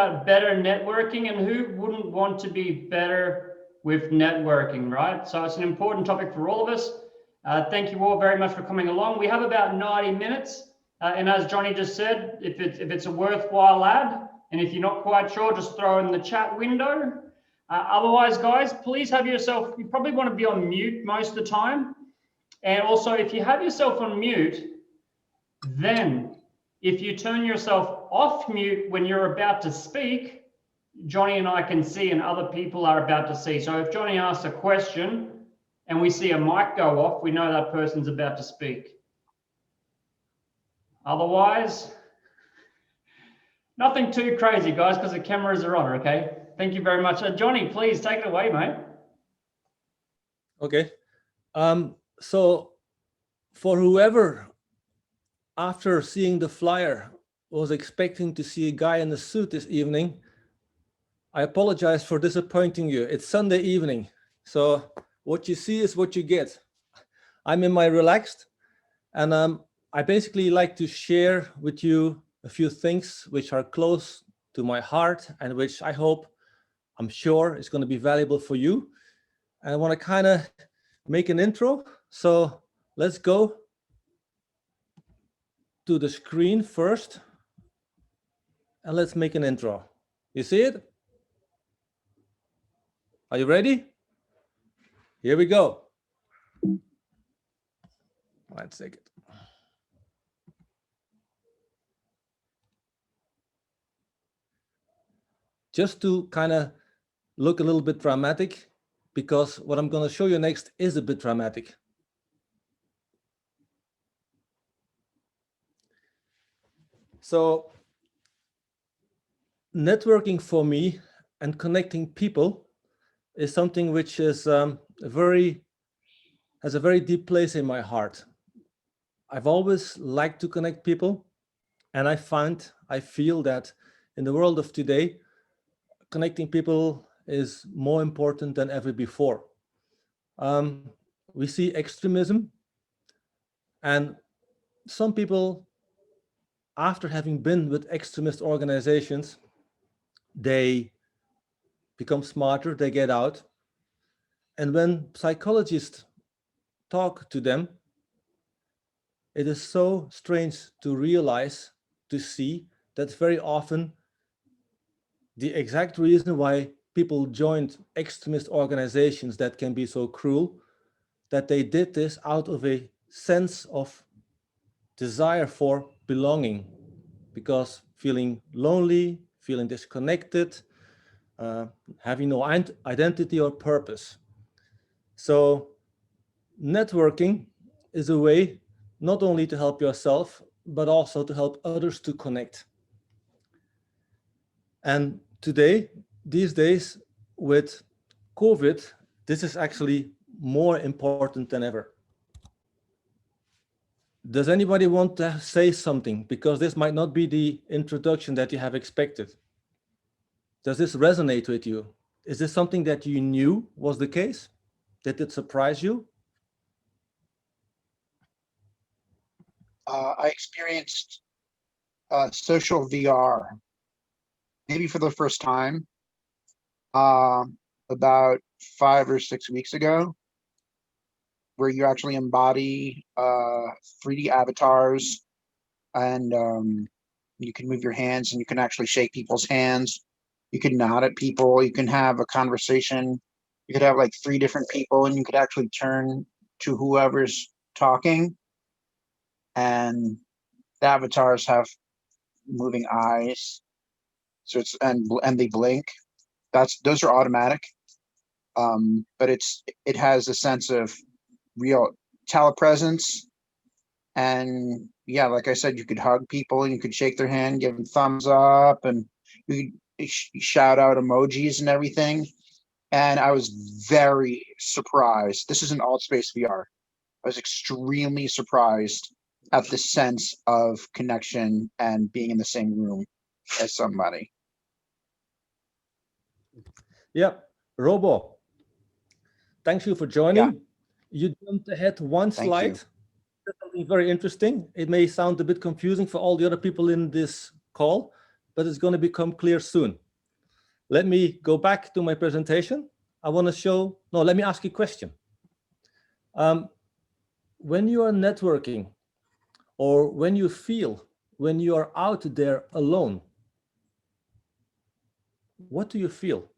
about better networking, and who wouldn't want to be better with networking, right? So it's an important topic for all of us. Thank you all very much for coming along. We have about 90 minutes. And as Johnny just said, if it's a worthwhile ad, and if you're not quite sure, just throw it in the chat window. Otherwise, guys, please have yourself, you probably want to be on mute most of the time. And also, if you have yourself on mute, then if you turn yourself off mute when you're about to speak, Johnny and I can see and other people are about to see. So if Johnny asks a question and we see a mic go off, we know that person's about to speak. Otherwise, nothing too crazy, guys, because the cameras are on, okay? Thank you very much. Johnny, please take it away, mate. Okay. So for whoever, after seeing the flyer, was expecting to see a guy in a suit this evening, I apologize for disappointing you. It's Sunday evening, so what you see is what you get. I'm in my relaxed, and I basically like to share with you a few things which are close to my heart and which I'm sure is going to be valuable for you. And I want to kind of make an intro. So let's go to the screen first and let's make an intro. You see it? Are you ready? Here we go. 1 second. Just to kind of look a little bit dramatic, because what I'm going to show you next is a bit dramatic. So networking for me and connecting people is something which is has a very deep place in my heart. I've always liked to connect people, and I feel that in the world of today, connecting people is more important than ever before. We see extremism, and some people, after having been with extremist organizations, they become smarter, they get out. And when psychologists talk to them, it is so strange to see that very often the exact reason why people joined extremist organizations that can be so cruel, that they did this out of a sense of desire for belonging, because feeling lonely, feeling disconnected, having no identity or purpose. So networking is a way not only to help yourself, but also to help others to connect. And these days, with COVID, this is actually more important than ever. Does anybody want to say something? Because this might not be the introduction that you have expected. Does this resonate with you? Is this something that you knew was the case? Did it surprise you? I experienced social VR, maybe for the first time, about 5 or 6 weeks ago, where you actually embody 3D avatars, and you can move your hands and you can actually shake people's hands. You can nod at people. You can have a conversation. You could have like 3 different people, and you could actually turn to whoever's talking. And the avatars have moving eyes, so it's and they blink. Those are automatic, but it has a sense of real telepresence. And yeah, like I said, you could hug people and you could shake their hand, give them thumbs up, and you could shout out emojis and everything. And I was very surprised. This is an alt space VR. I was extremely surprised at the sense of connection and being in the same room as somebody. Yeah, Robo, thank you for joining. Yeah. You jumped ahead one slide. That's something very interesting. It may sound a bit confusing for all the other people in this call, but it's going to become clear soon. Let me go back to my presentation. I want to show, no, let me ask you a question. When you are networking, or when you feel, when you are out there alone, what do you feel?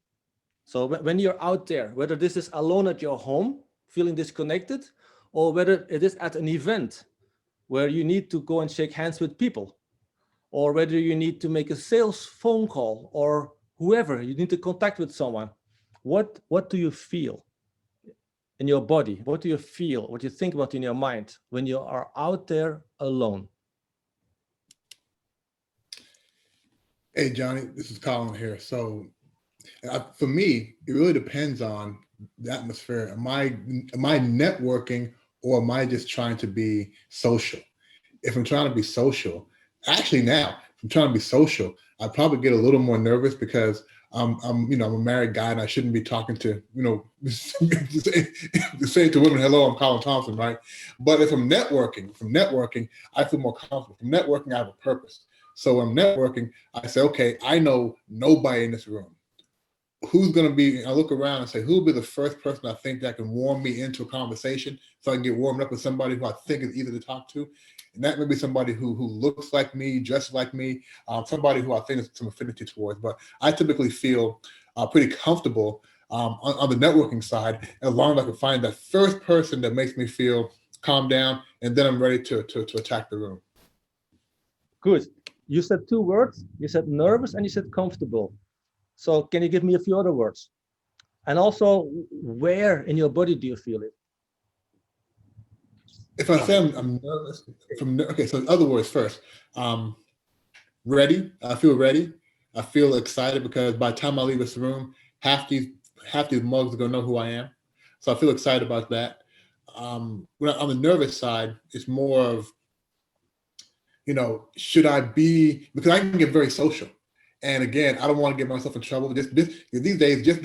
So when you're out there, whether this is alone at your home, feeling disconnected, or whether it is at an event where you need to go and shake hands with people, or whether you need to make a sales phone call, or whoever, you need to contact with someone, what do you feel in your body? What do you feel, what do you think about in your mind when you are out there alone? Hey, Johnny, this is Colin here. So for me, it really depends on the atmosphere. Am I networking, or am I just trying to be social? If I'm trying to be social, actually now, if I'm trying to be social, I probably get a little more nervous because I'm a married guy and I shouldn't be talking to, say to women, hello, I'm Colin Thompson, right? But if I'm networking, I feel more comfortable. From networking, I have a purpose. So when I'm networking, I say, okay, I know nobody in this room. Who's going to be, I look around and say, who'll be the first person I think that can warm me into a conversation so I can get warmed up with somebody who I think is easy to talk to. And that may be somebody who looks like me, dresses like me, somebody who I think is some affinity towards. But I typically feel pretty comfortable on the networking side, as long as I can find that first person that makes me feel calm down, and then I'm ready to attack the room. Good. You said two words. You said nervous and you said comfortable. So can you give me a few other words? And also, where in your body do you feel it? If I say I'm nervous, okay, so in other words first, ready, I feel ready. I feel excited because by the time I leave this room, half these mugs are gonna know who I am. So I feel excited about that. When on the nervous side, it's more of, should I be, because I can get very social. And again, I don't want to get myself in trouble. These days, just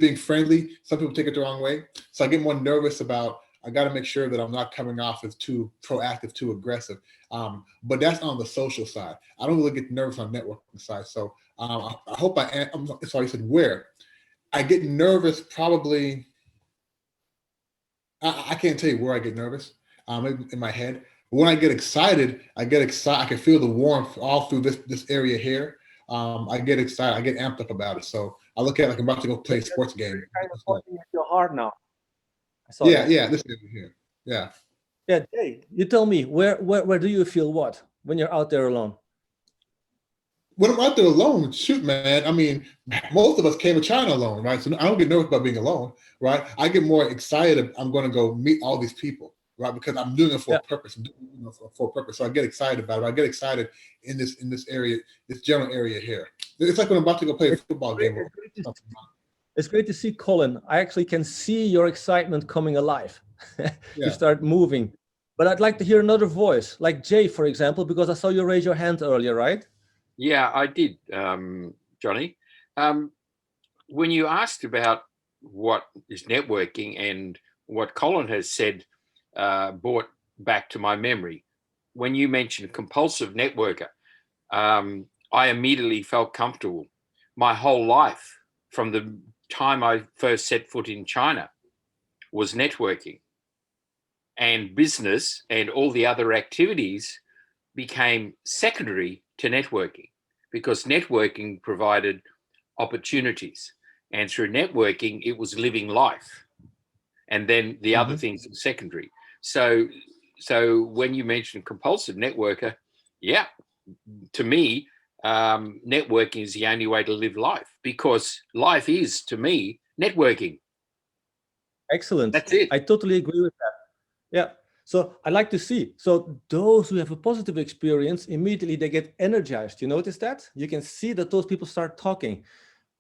being friendly, some people take it the wrong way. So I get more nervous about, I got to make sure that I'm not coming off as too proactive, too aggressive. But that's on the social side. I don't really get nervous on the networking side. So I hope I'm sorry, you said where. I get nervous probably, I can't tell you where I get nervous in my head. But when I get excited, I can feel the warmth all through this area here. I get excited. I get amped up about it. So I look at it like I'm about to go play a sports game. Kind of pointing at your heart now. Yeah, this area here. Yeah. Yeah, Jay, you tell me, where do you feel what when you're out there alone? When I'm out there alone, shoot, man. I mean, most of us came to China alone, right? So I don't get nervous about being alone, right? I get more excited. I'm going to go meet all these people, right? Because I'm doing it for a purpose. I'm doing it for a purpose. So I get excited about it. I get excited in this area, this general area here. It's like when I'm about to go play a football game. It's great to see, Colin. I actually can see your excitement coming alive. Yeah. You start moving. But I'd like to hear another voice, like Jay, for example, because I saw you raise your hand earlier, right? Yeah, I did, Johnny. When you asked about what is networking and what Colin has said brought back to my memory. When you mentioned compulsive networker, I immediately felt comfortable. My whole life, from the time I first set foot in China, was networking. And business and all the other activities became secondary to networking, because networking provided opportunities. And through networking, it was living life. And then the other things are secondary. So when you mention compulsive networker, yeah, to me, networking is the only way to live life, because life is, to me, networking. Excellent. That's it. I totally agree with that. Yeah. So I like to see. So those who have a positive experience, immediately they get energized. You notice that? You can see that those people start talking.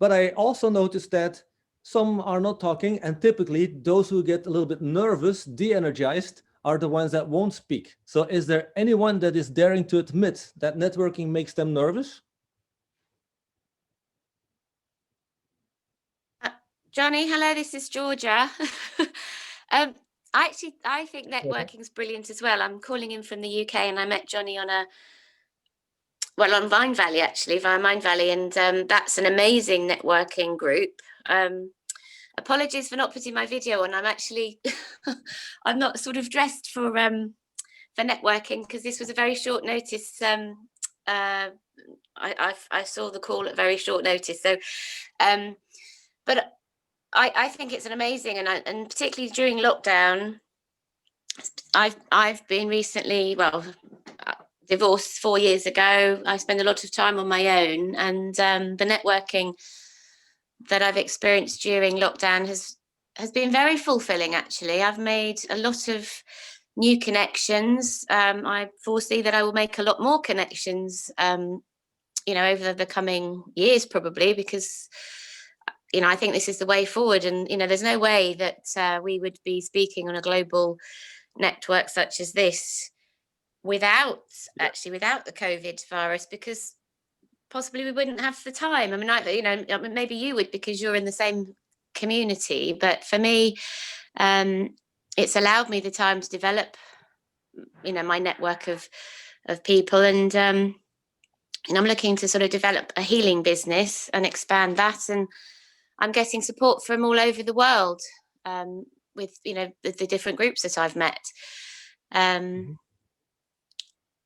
But I also noticed that some are not talking, and typically those who get a little bit nervous, de-energized, are the ones that won't speak. So is there anyone that is daring to admit that networking makes them nervous? Johnny, hello, this is Georgia. I think networking is brilliant as well. I'm calling in from the UK, and I met Johnny on well, on Vine Valley, actually, via Mind Valley, and that's an amazing networking group. Apologies for not putting my video on. I'm actually, I'm not sort of dressed for networking because this was a very short notice. I saw the call at very short notice. So, but I think it's an amazing, and particularly during lockdown, I've been recently, well, divorced 4 years ago. I spend a lot of time on my own, and the networking that I've experienced during lockdown has been very fulfilling. Actually, I've made a lot of new connections. I foresee that I will make a lot more connections, over the coming years, probably, because I think this is the way forward. And there's no way that we would be speaking on a global network such as this without the COVID virus, because possibly we wouldn't have the time. I mean, maybe you would because you're in the same community, but for me, it's allowed me the time to develop, my network of people, and I'm looking to sort of develop a healing business and expand that, and I'm getting support from all over the world with the different groups that I've met.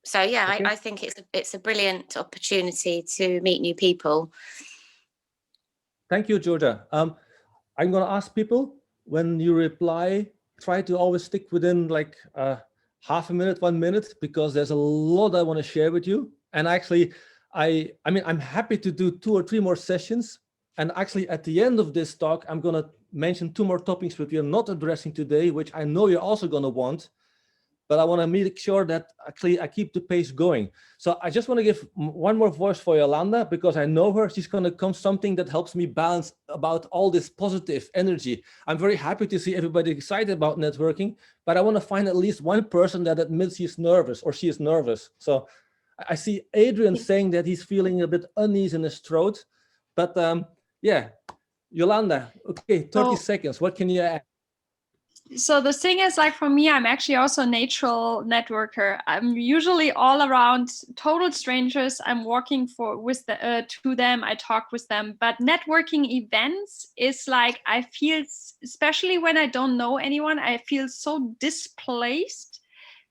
So yeah, Okay. I think it's a brilliant opportunity to meet new people. Thank you, Georgia. I'm going to ask people, when you reply, try to always stick within like half a minute, 1 minute, because there's a lot I want to share with you. And actually, I'm happy to do 2 or 3 more sessions. And actually, at the end of this talk, I'm going to mention 2 more topics which we are not addressing today, which I know you're also going to want. But I want to make sure that actually I keep the pace going. So I just want to give one more voice for Yolanda, because I know her. She's going to come something that helps me balance about all this positive energy. I'm very happy to see everybody excited about networking, but I want to find at least one person that admits he's nervous or she is nervous. So I see Adrian saying that he's feeling a bit unease in his throat, but yeah, Yolanda, okay, 30 seconds. What can you add? So the thing is, like, for me, I'm actually also a natural networker. I'm usually all around total strangers. I'm walking to them. I talk with them. But networking events is like, I feel, especially when I don't know anyone, I feel so displaced,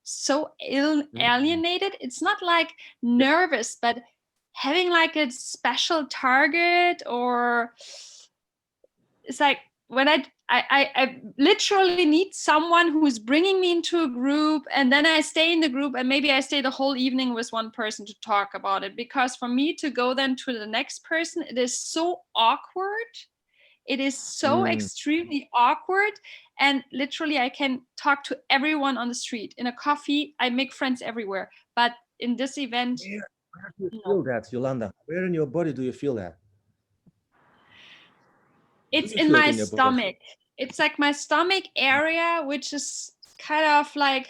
so alienated. It's not like nervous, but having like a special target, or it's like when I literally need someone who is bringing me into a group, and then I stay in the group, and maybe I stay the whole evening with one person to talk about it. Because for me to go then to the next person, it is so awkward. It is so extremely awkward. And literally, I can talk to everyone on the street. In a coffee, I make friends everywhere. But in this event, where do you feel that, Yolanda? Where in your body do you feel that? It's in my stomach. It's like my stomach area, which is kind of like,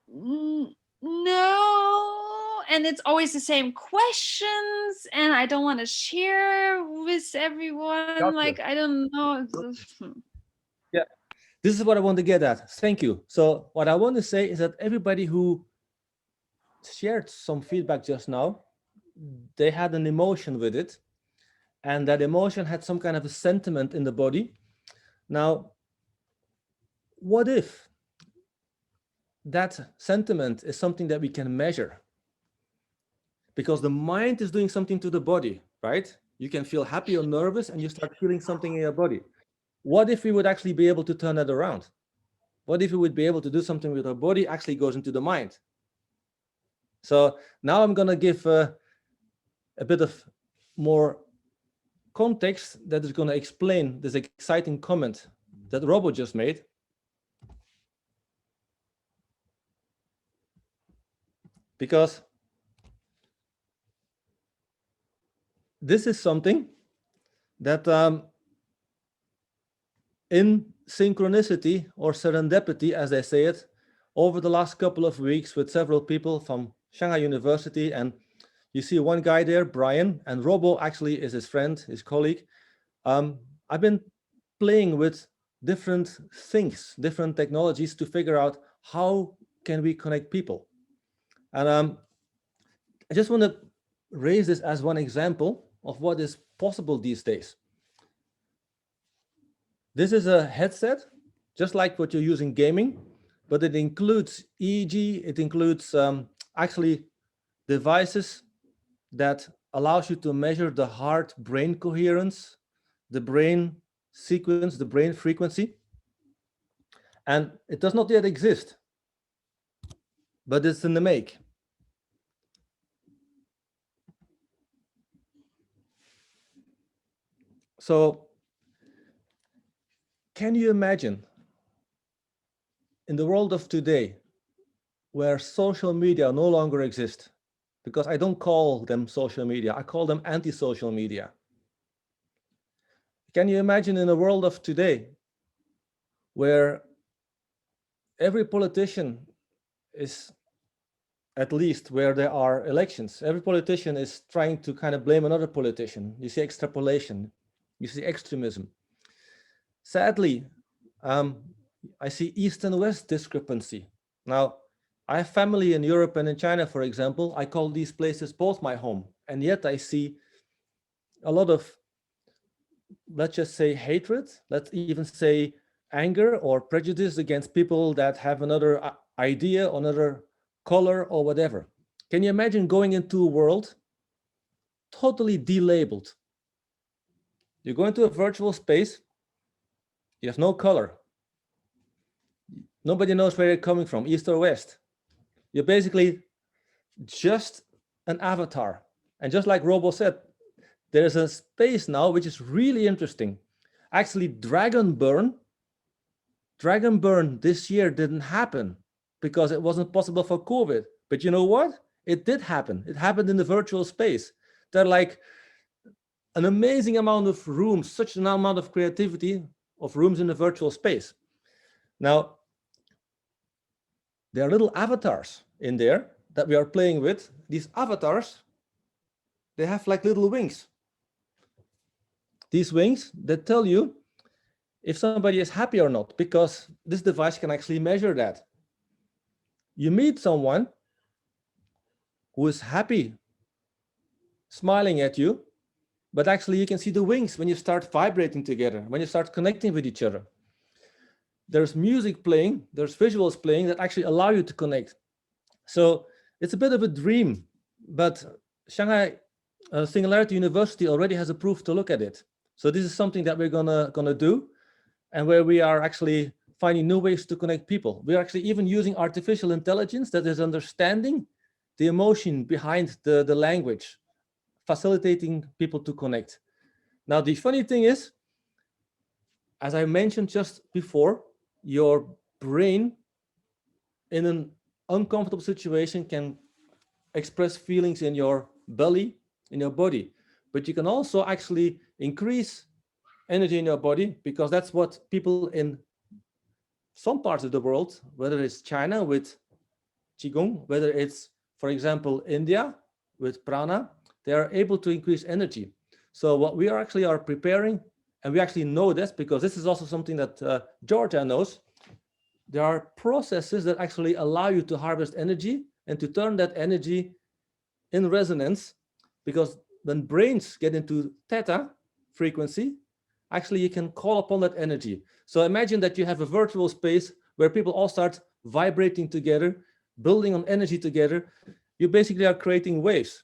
no. And it's always the same questions, and I don't want to share with everyone. Gotcha. Like, I don't know. Yeah, this is what I want to get at. Thank you. So what I want to say is that everybody who shared some feedback just now, they had an emotion with it. And that emotion had some kind of a sentiment in the body. Now, what if that sentiment is something that we can measure? Because the mind is doing something to the body, right? You can feel happy or nervous, and you start feeling something in your body. What if we would actually be able to turn that around? What if we would be able to do something with our body actually goes into the mind? So now I'm going to give a bit of more context that is going to explain this exciting comment that Robo just made. Because this is something that in synchronicity or serendipity, as they say it, over the last couple of weeks with several people from Shanghai University, and you see one guy there, Brian, and Robo actually is his friend, his colleague. I've been playing with different things, different technologies to figure out how can we connect people. And I just want to raise this as one example of what is possible these days. This is a headset, just like what you're using gaming, but it includes EEG, it includes actually devices that allows you to measure the heart-brain coherence, the brain sequence, the brain frequency. And it does not yet exist, but it's in the make. So can you imagine in the world of today where social media no longer exist? Because I don't call them social media, I call them anti-social media. Can you imagine in a world of today where every politician is, at least where there are elections, every politician is trying to kind of blame another politician. You see extrapolation, you see extremism. Sadly, I see East and West discrepancy. Now, I have family in Europe and in China, for example. I call these places both my home. And yet I see a lot of, let's just say, hatred, let's even say anger or prejudice against people that have another idea, another color or whatever. Can you imagine going into a world totally delabeled? You go into a virtual space, you have no color. Nobody knows where you're coming from, east or west. You're basically just an avatar. And just like Robo said, there's a space now which is really interesting. Actually, Dragonburn this year didn't happen because it wasn't possible for COVID. But you know what? It did happen. It happened in the virtual space. There are like an amazing amount of rooms, such an amount of creativity of rooms in the virtual space. Now, there are little avatars in there that we are playing with. These avatars, they have like little wings. These wings that tell you if somebody is happy or not, because this device can actually measure that. You meet someone who is happy, smiling at you, but actually you can see the wings when you start vibrating together, when you start connecting with each other. There's music playing, there's visuals playing that actually allow you to connect. So it's a bit of a dream, but Shanghai Singularity University already has approved to look at it. So this is something that we're gonna do, and where we are actually finding new ways to connect people. We're actually even using artificial intelligence that is understanding the emotion behind the language, facilitating people to connect. Now, the funny thing is, as I mentioned just before, your brain in an uncomfortable situation can express feelings in your belly, in your body, but you can also actually increase energy in your body, because that's what people in some parts of the world, whether it's China with Qigong, whether it's, for example, India with prana, they are able to increase energy. So what we are actually preparing, and we actually know this because this is also something that Georgia knows, there are processes that actually allow you to harvest energy and to turn that energy in resonance, because when brains get into theta frequency, actually you can call upon that energy. So imagine that you have a virtual space where people all start vibrating together, building on energy together. You basically are creating waves.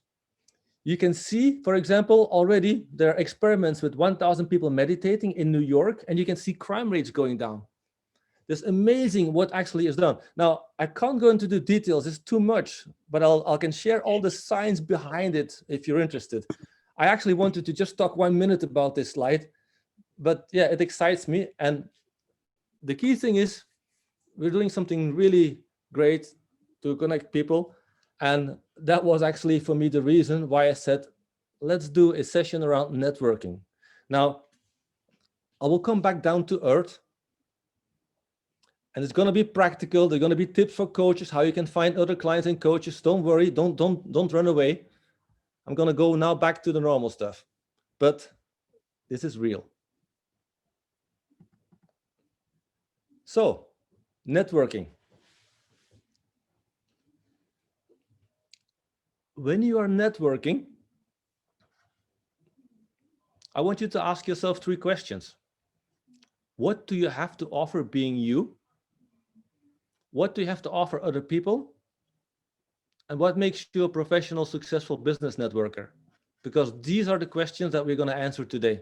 You can see, for example, already there are experiments with 1,000 people meditating in New York, and you can see crime rates going down. It's amazing what actually is done. Now, I can't go into the details, it's too much, but I can share all the science behind it if you're interested. I actually wanted to just talk 1 minute about this slide, but yeah, it excites me. And the key thing is we're doing something really great to connect people. And that was actually for me the reason why I said, let's do a session around networking. Now, I will come back down to earth. And it's going to be practical. There are going to be tips for coaches, how you can find other clients and coaches. Don't worry, don't run away. I'm going to go now back to the normal stuff. But this is real. So, networking. when you are networking, I want you to ask yourself 3 questions. What do you have to offer being you? What do you have to offer other people? And what makes you a professional, successful business networker? Because these are the questions that we're going to answer today.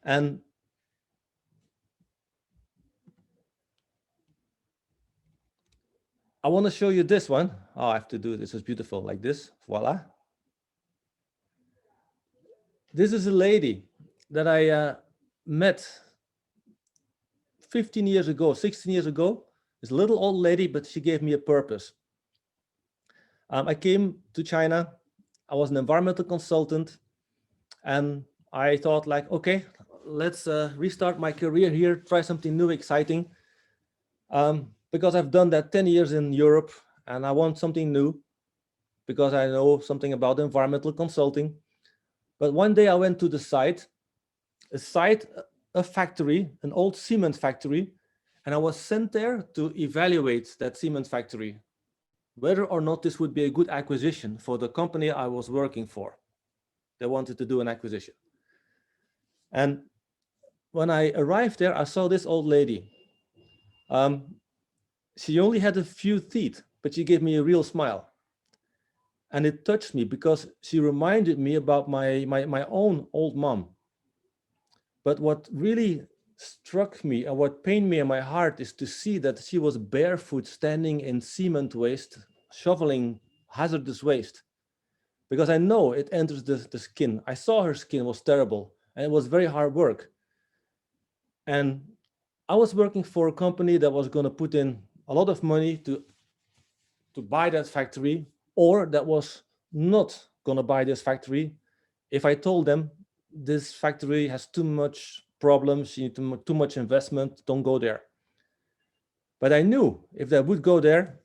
And I want to show you this one. Oh, I have to do this. It's beautiful, like this. Voila. This is a lady that I met 15 years ago, 16 years ago. This little old lady, but she gave me a purpose. I came to China. I was an environmental consultant, and I thought, like, okay, let's restart my career here, try something new, exciting. Because I've done that 10 years in Europe, and I want something new because I know something about environmental consulting. But one day I went to the site, a factory, an old cement factory, and I was sent there to evaluate that cement factory, whether or not this would be a good acquisition for the company I was working for. They wanted to do an acquisition. And when I arrived there, I saw this old lady. She only had a few teeth, but she gave me a real smile. And it touched me because she reminded me about my own old mom. But what really struck me and what pained me in my heart is to see that she was barefoot standing in cement waste, shoveling hazardous waste. Because I know it enters the skin. I saw her skin was terrible and it was very hard work. And I was working for a company that was going to put in a lot of money to buy that factory, or that was not going to buy this factory if I told them this factory has too much problems, you need too much investment, don't go there. But I knew if they would go there,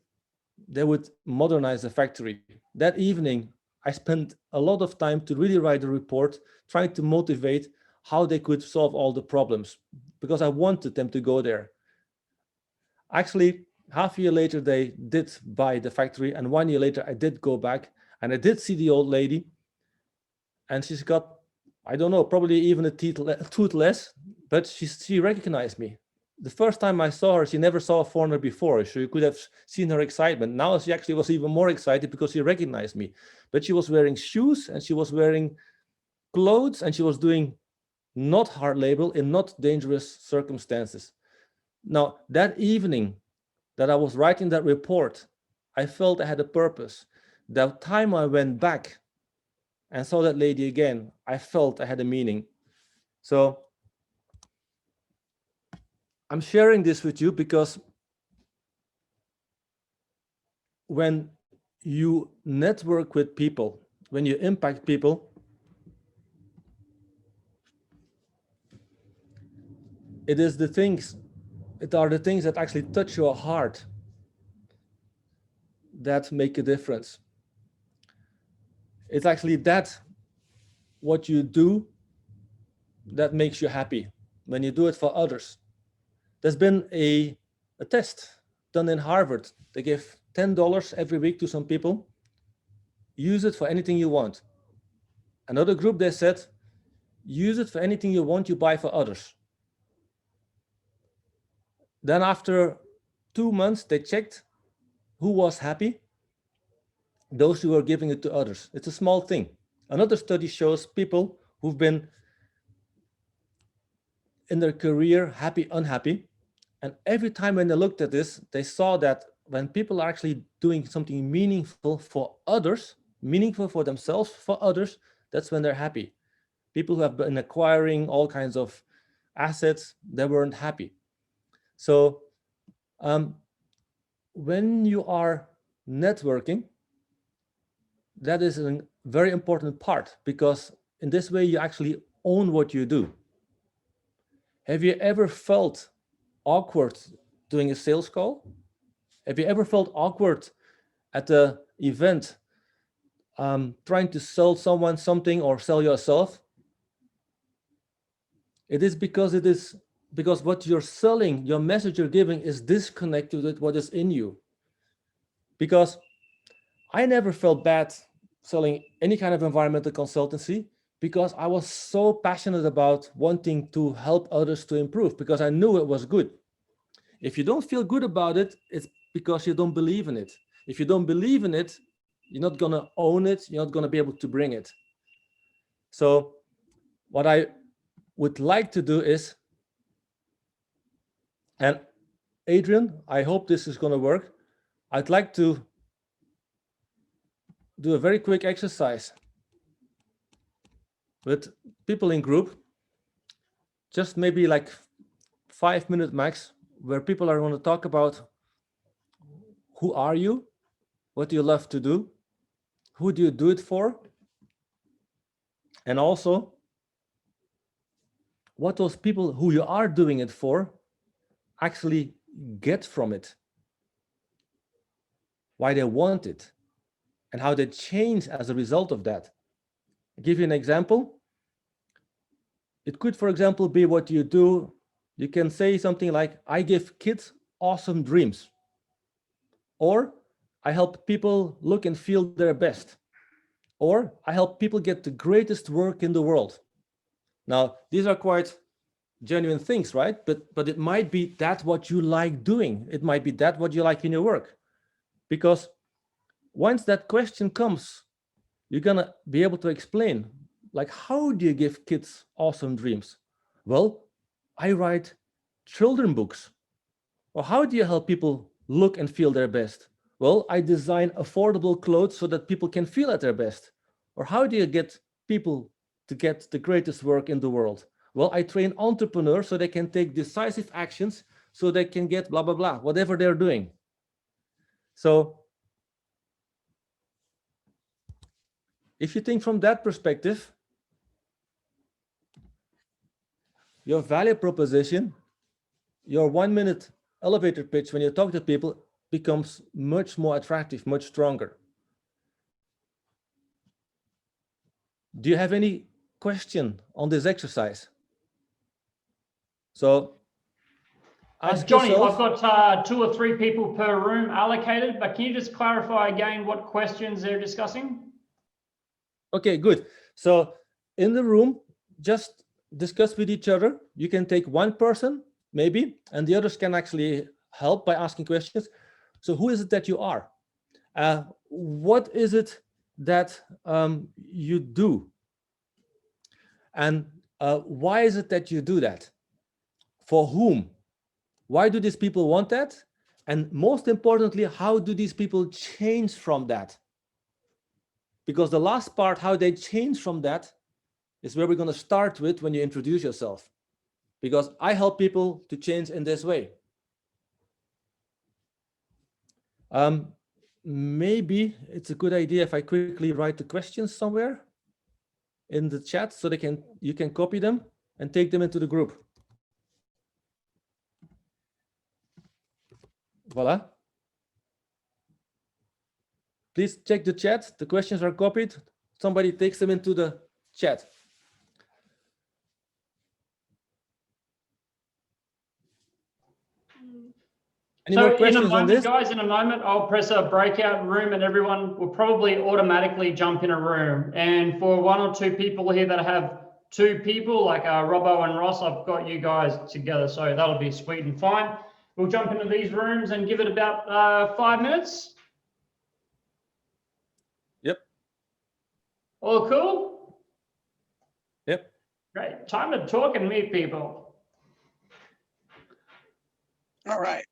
they would modernize the factory. That evening, I spent a lot of time to really write a report, trying to motivate how they could solve all the problems, because I wanted them to go there. Actually, half a year later, they did buy the factory, and 1 year later, I did go back, and I did see the old lady, and she's got, I don't know, probably even a tooth less, but she recognized me. The first time I saw her, she never saw a foreigner before, so you could have seen her excitement. Now she actually was even more excited because she recognized me. But she was wearing shoes, and she was wearing clothes, and she was doing not hard labor in not dangerous circumstances. Now, that evening that I was writing that report, I felt I had a purpose. That time I went back and saw that lady again, I felt I had a meaning. So I'm sharing this with you because when you network with people, when you impact people, it are the things that actually touch your heart that make a difference. It's actually what you do that makes you happy when you do it for others. There's been a test done in Harvard. They give $10 every week to some people. Use it for anything you want. Another group, they said, use it for anything you want, you buy for others. Then after 2 months, they checked who was happy. Those who were giving it to others. It's a small thing. Another study shows people who've been in their career happy, unhappy. And every time when they looked at this, they saw that when people are actually doing something meaningful for others, meaningful for themselves, for others, that's when they're happy. People who have been acquiring all kinds of assets, they weren't happy. So when you are networking, that is a very important part, because in this way you actually own what you do. Have you ever felt awkward doing a sales call? Have you ever felt awkward at the event trying to sell someone something or sell yourself? It is because what you're selling, your message you're giving is disconnected with what is in you. Because I never felt bad selling any kind of environmental consultancy because I was so passionate about wanting to help others to improve because I knew it was good. If you don't feel good about it, it's because you don't believe in it. If you don't believe in it, you're not going to own it. You're not going to be able to bring it. So what I would like to do is, and Adrian, I hope this is going to work. I'd like to do a very quick exercise with people in group, just maybe like 5 minute max, where people are going to talk about who are you, what do you love to do, who do you do it for, and also what those people who you are doing it for actually get from it, why they want it, and how they change as a result of that. I'll give you an example. It could, for example, be what you do. You can say something like, I give kids awesome dreams, or I help people look and feel their best, or I help people get the greatest work in the world. Now, these are quite genuine things, right? But it might be that what you like doing. It might be that what you like in your work. Because once that question comes, you're gonna be able to explain, like, how do you give kids awesome dreams? Well, I write children books. Or how do you help people look and feel their best? Well, I design affordable clothes so that people can feel at their best. Or how do you get people to get the greatest work in the world? Well, I train entrepreneurs so they can take decisive actions so they can get blah, blah, blah, whatever they're doing. So if you think from that perspective, your value proposition, your 1 minute elevator pitch when you talk to people becomes much more attractive, much stronger. Do you have any question on this exercise? So ask Johnny, yourself. I've got 2 or 3 people per room allocated, but can you just clarify again what questions they're discussing? Okay, good. So in the room, just discuss with each other. You can take one person, maybe, and the others can actually help by asking questions. So who is it that you are? What is it that you do? And why is it that you do that? For whom? Why do these people want that? And most importantly, how do these people change from that? Because the last part, how they change from that, is where we're going to start with when you introduce yourself. Because I help people to change in this way. Maybe it's a good idea if I quickly write the questions somewhere in the chat so you can copy them and take them into the group. Voila. Please check the chat. The questions are copied. Somebody takes them into the chat. Any more questions on this? Guys, in a moment, I'll press a breakout room and everyone will probably automatically jump in a room. And for 1 or 2 people here that have 2 people, like Robbo and Ross, I've got you guys together. So that'll be sweet and fine. We'll jump into these rooms and give it about 5 minutes. Yep. All cool? Yep. Great. Time to talk and meet people. All right.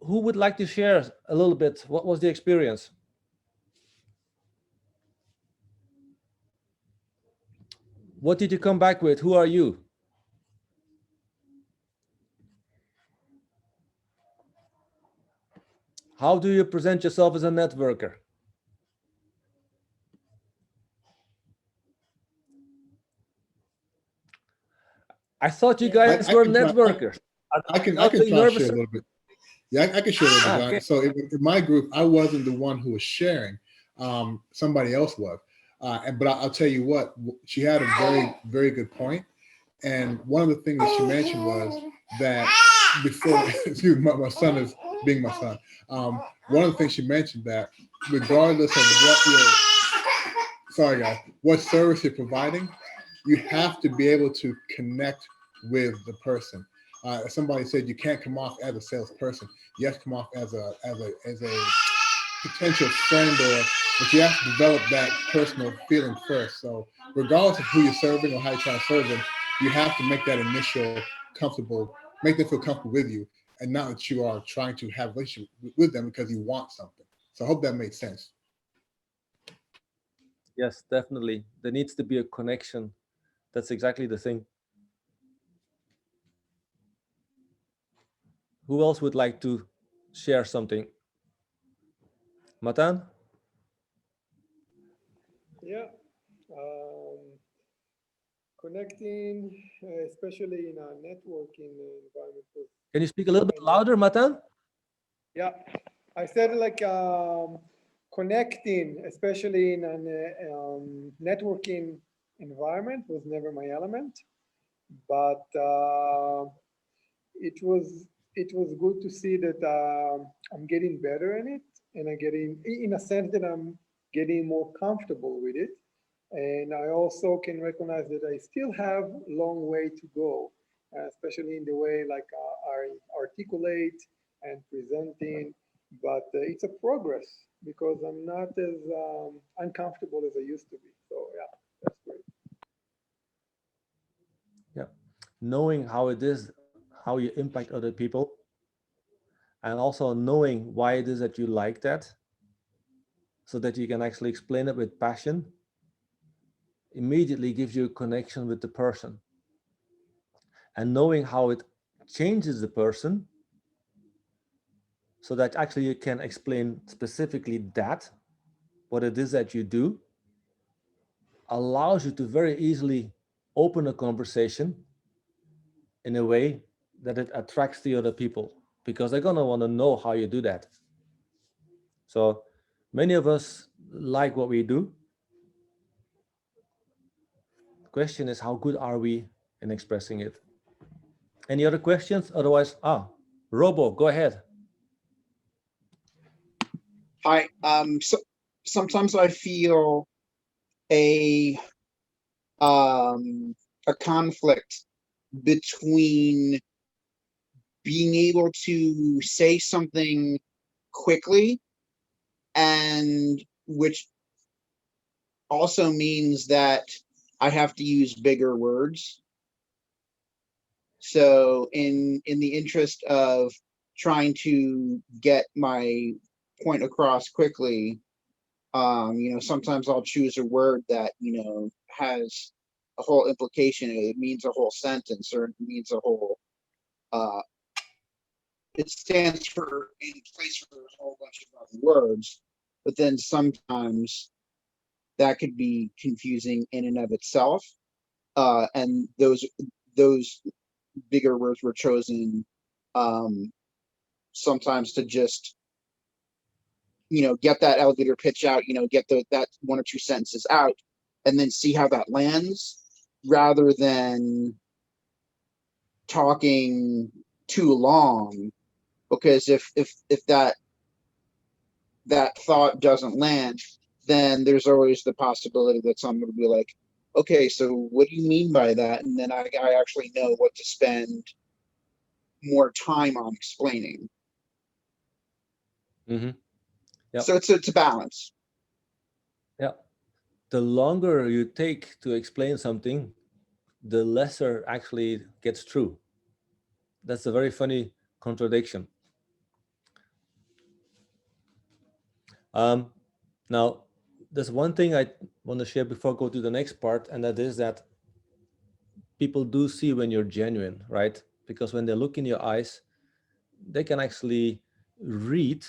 who would like to share a little bit? What was the experience? What did you come back with? Who are you? How do you present yourself as a networker? I thought you guys were networkers. I can Not try being to share nervous. a little bit. Yeah, I can share a little bit. Okay. So in my group, I wasn't the one who was sharing. Somebody else was. But I'll tell you what, she had a very, very good point. And one of the things that she mentioned was that before, excuse me, my son is being my son. One of the things she mentioned that regardless of what service you're providing, you have to be able to connect with the person. Somebody said you can't come off as a salesperson. You have to come off as a potential friend, but you have to develop that personal feeling first. So regardless of who you're serving or how you're trying to serve them, you have to make that initial comfortable, make them feel comfortable with you, and not that you are trying to have a relationship with them because you want something. So I hope that made sense. Yes, definitely. There needs to be a connection. That's exactly the thing. Who else would like to share something? Matan? Yeah. Connecting, especially in a networking environment. Can you speak a little bit louder, Matan? Yeah, I said like connecting, especially in an networking environment, was never my element, but it was good to see that I'm getting better in it, and I'm getting, in a sense, that I'm getting more comfortable with it. And I also can recognize that I still have a long way to go, especially in the way like I articulate and presenting. But it's a progress because I'm not as uncomfortable as I used to be. So yeah, that's great. Yeah. Knowing how it is, how you impact other people, and also knowing why it is that you like that, so that you can actually explain it with passion, immediately gives you a connection with the person. And knowing how it changes the person, so that actually you can explain specifically that, what it is that you do, allows you to very easily open a conversation in a way that it attracts the other people, because they're going to want to know how you do that. So many of us like what we do. The question is, how good are we in expressing it? Any other questions? Otherwise, Robo, go ahead. Hi. So sometimes I feel a conflict between being able to say something quickly, and which also means that I have to use bigger words. So in the interest of trying to get my point across quickly, sometimes I'll choose a word that, has a whole implication. It means a whole sentence, or it means a whole, it stands for in place for a whole bunch of other words. But then sometimes that could be confusing in and of itself. And those bigger words were chosen sometimes to just get that elevator pitch out, get that one or two sentences out, and then see how that lands, rather than talking too long. Because if that thought doesn't land, then there's always the possibility that someone will be like, okay, so what do you mean by that? And then I actually know what to spend more time on explaining. Mm-hmm. Yep. So it's a balance. Yeah. The longer you take to explain something, the lesser actually gets through. That's a very funny contradiction. Now, there's one thing I want to share before I go to the next part, and that is that people do see when you're genuine, right? Because when they look in your eyes, they can actually read,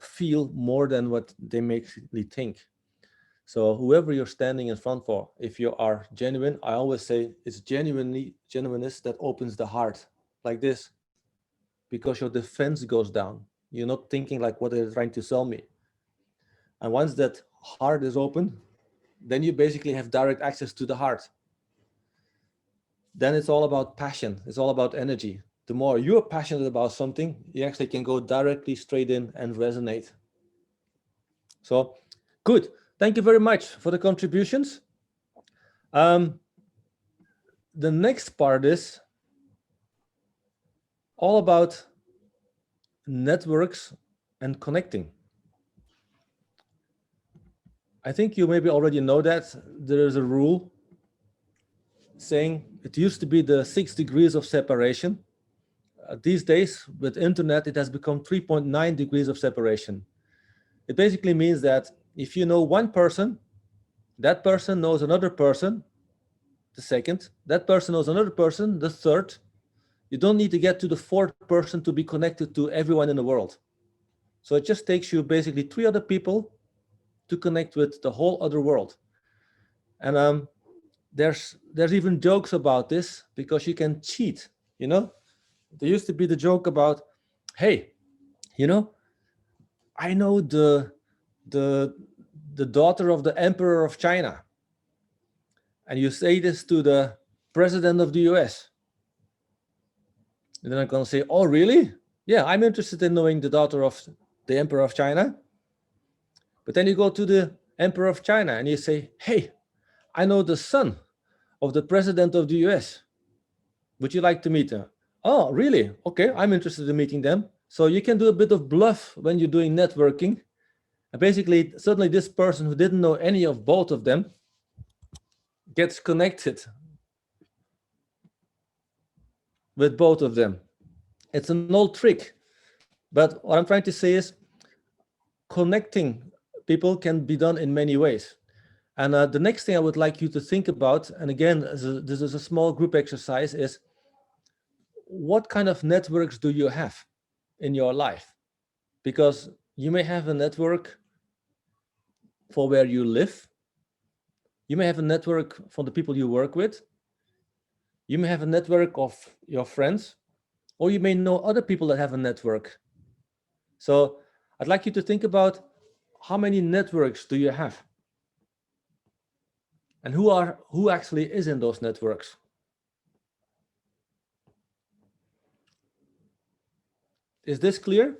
feel more than what they make me think. So whoever you're standing in front for, if you are genuine, I always say it's genuineness that opens the heart, like this, because your defense goes down. You're not thinking like, what they're trying to sell me. And once that heart is open, then you basically have direct access to the heart. Then it's all about passion. It's all about energy. The more you're passionate about something, you actually can go directly straight in and resonate. So good. Thank you very much for the contributions. The next part is all about networks and connecting. I think you maybe already know that there is a rule saying it used to be the 6 degrees of separation. These days, with internet, it has become 3.9 degrees of separation. It basically means that if you know one person, that person knows another person, the second, that person knows another person, the third. You don't need to get to the fourth person to be connected to everyone in the world. So it just takes you basically 3 other people to connect with the whole other world. And there's even jokes about this because you can cheat, you know? There used to be the joke about, hey, you know, I know the daughter of the emperor of China. And you say this to the president of the US. And then I'm going to say, oh, really? Yeah, I'm interested in knowing the daughter of the emperor of China. But then you go to the emperor of China and you say, hey, I know the son of the president of the US. Would you like to meet him? Oh, really? Okay, I'm interested in meeting them. So you can do a bit of bluff when you're doing networking. And basically, suddenly this person who didn't know any of both of them gets connected with both of them. It's an old trick. But what I'm trying to say is connecting people can be done in many ways. And the next thing I would like you to think about, and again, this is a small group exercise, is what kind of networks do you have in your life? Because you may have a network for where you live. You may have a network for the people you work with. You may have a network of your friends, or you may know other people that have a network. So I'd like you to think about how many networks do you have? And who actually is in those networks? Is this clear?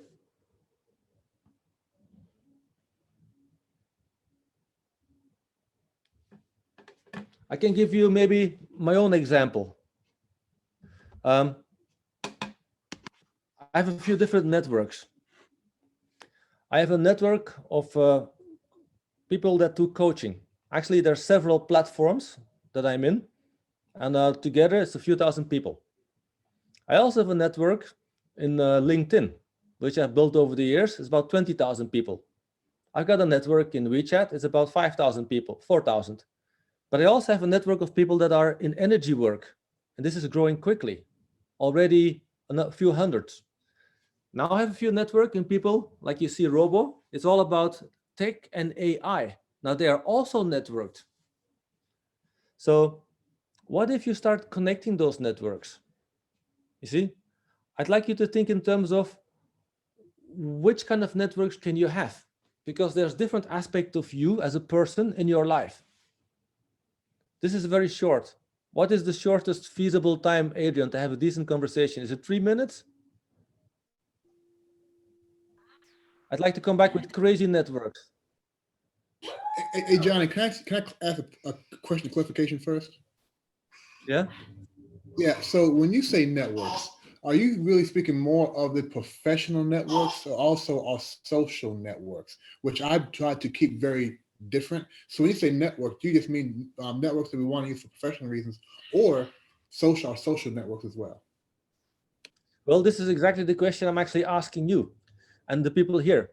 I can give you maybe my own example. I have a few different networks. I have a network of people that do coaching. Actually, there are several platforms that I'm in, and together it's a few thousand people. I also have a network in LinkedIn, which I've built over the years. It's about 20,000 people. I've got a network in WeChat. It's about 5,000 people, 4,000. But I also have a network of people that are in energy work, and this is growing quickly, already a few hundreds. Now I have a few network in people, like you see Robo. It's all about tech and AI. Now they are also networked. So what if you start connecting those networks? You see, I'd like you to think in terms of which kind of networks can you have? Because there's different aspects of you as a person in your life. This is very short. What is the shortest feasible time, Adrian, to have a decent conversation? Is it 3 minutes? I'd like to come back with crazy networks. Hey Johnny, can I ask a question of clarification first? Yeah. Yeah. So when you say networks, are you really speaking more of the professional networks or also our social networks, which I've tried to keep very different? So when you say network, do you just mean networks that we want to use for professional reasons, or social networks as well? Well, this is exactly the question I'm actually asking you and the people here.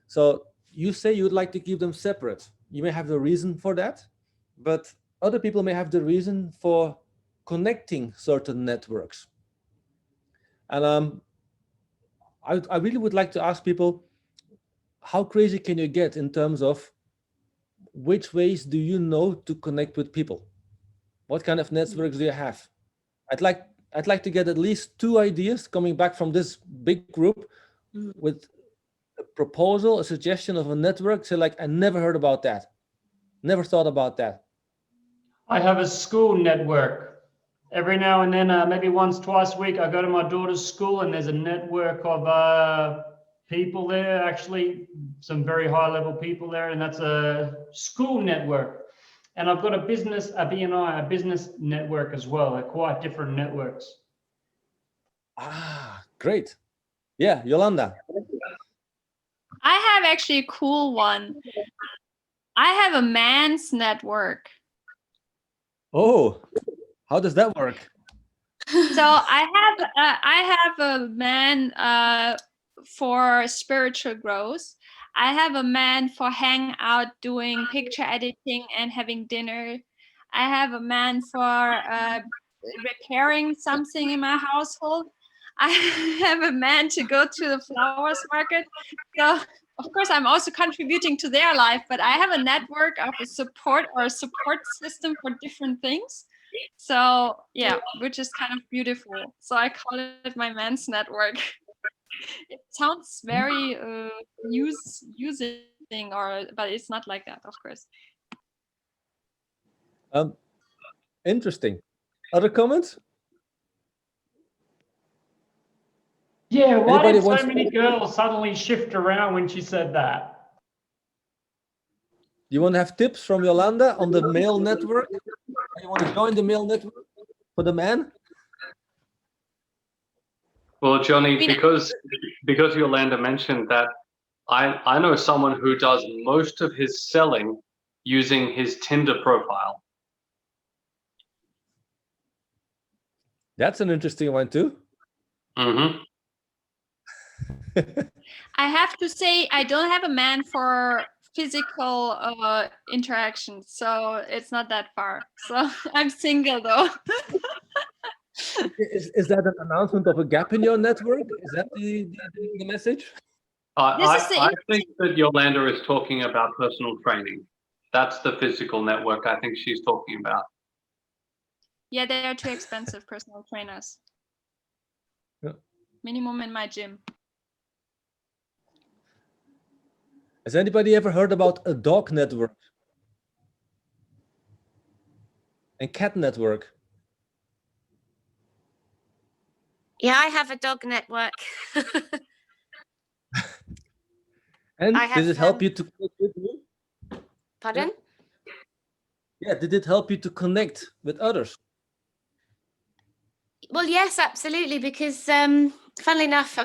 So you say you would like to keep them separate. You may have the reason for that, but other people may have the reason for connecting certain networks. And I really would like to ask people, how crazy can you get in terms of which ways do you know to connect with people? What kind of networks do you have? I'd like to get at least 2 ideas coming back from this big group with a proposal, a suggestion of a network. Say like, I never heard about that. Never thought about that. I have a school network. Every now and then, maybe once, twice a week, I go to my daughter's school and there's a network of people there, actually some very high level people there, and that's a school network. And I've got a business, a BNI, a business network as well. They're quite different networks. Ah, great. Yeah, Yolanda. I have actually a cool one. I have a man's network. Oh, how does that work? So I have a man for spiritual growth. I have a man for hanging out, doing picture editing and having dinner. I have a man for repairing something in my household. I have a man to go to the flowers market. So of course I'm also contributing to their life, but I have a network of a support system for different things. So yeah, which is kind of beautiful. So I call it my man's network. It sounds very using, but it's not like that, of course. Interesting. Other comments? Yeah, why Anybody did so wants to- many girls suddenly shift around when she said that? You want to have tips from Yolanda on the male network? You want to join the male network for the man? Well, Johnny, because Yolanda mentioned that, I know someone who does most of his selling using his Tinder profile. That's an interesting one too. Mm-hmm. I have to say, I don't have a man for physical interaction, so it's not that far. So I'm single though. Is that an announcement of a gap in your network? Is that the message? I think that Yolanda is talking about personal training. That's the physical network I think she's talking about. Yeah, they are too expensive, personal trainers. Yeah. Minimum in my gym. Has anybody ever heard about a dog network? And cat network? Yeah, I have a dog network. And I have, did it help you to connect with you? Pardon? Yeah, did it help you to connect with others? Well, yes, absolutely. Because funnily enough,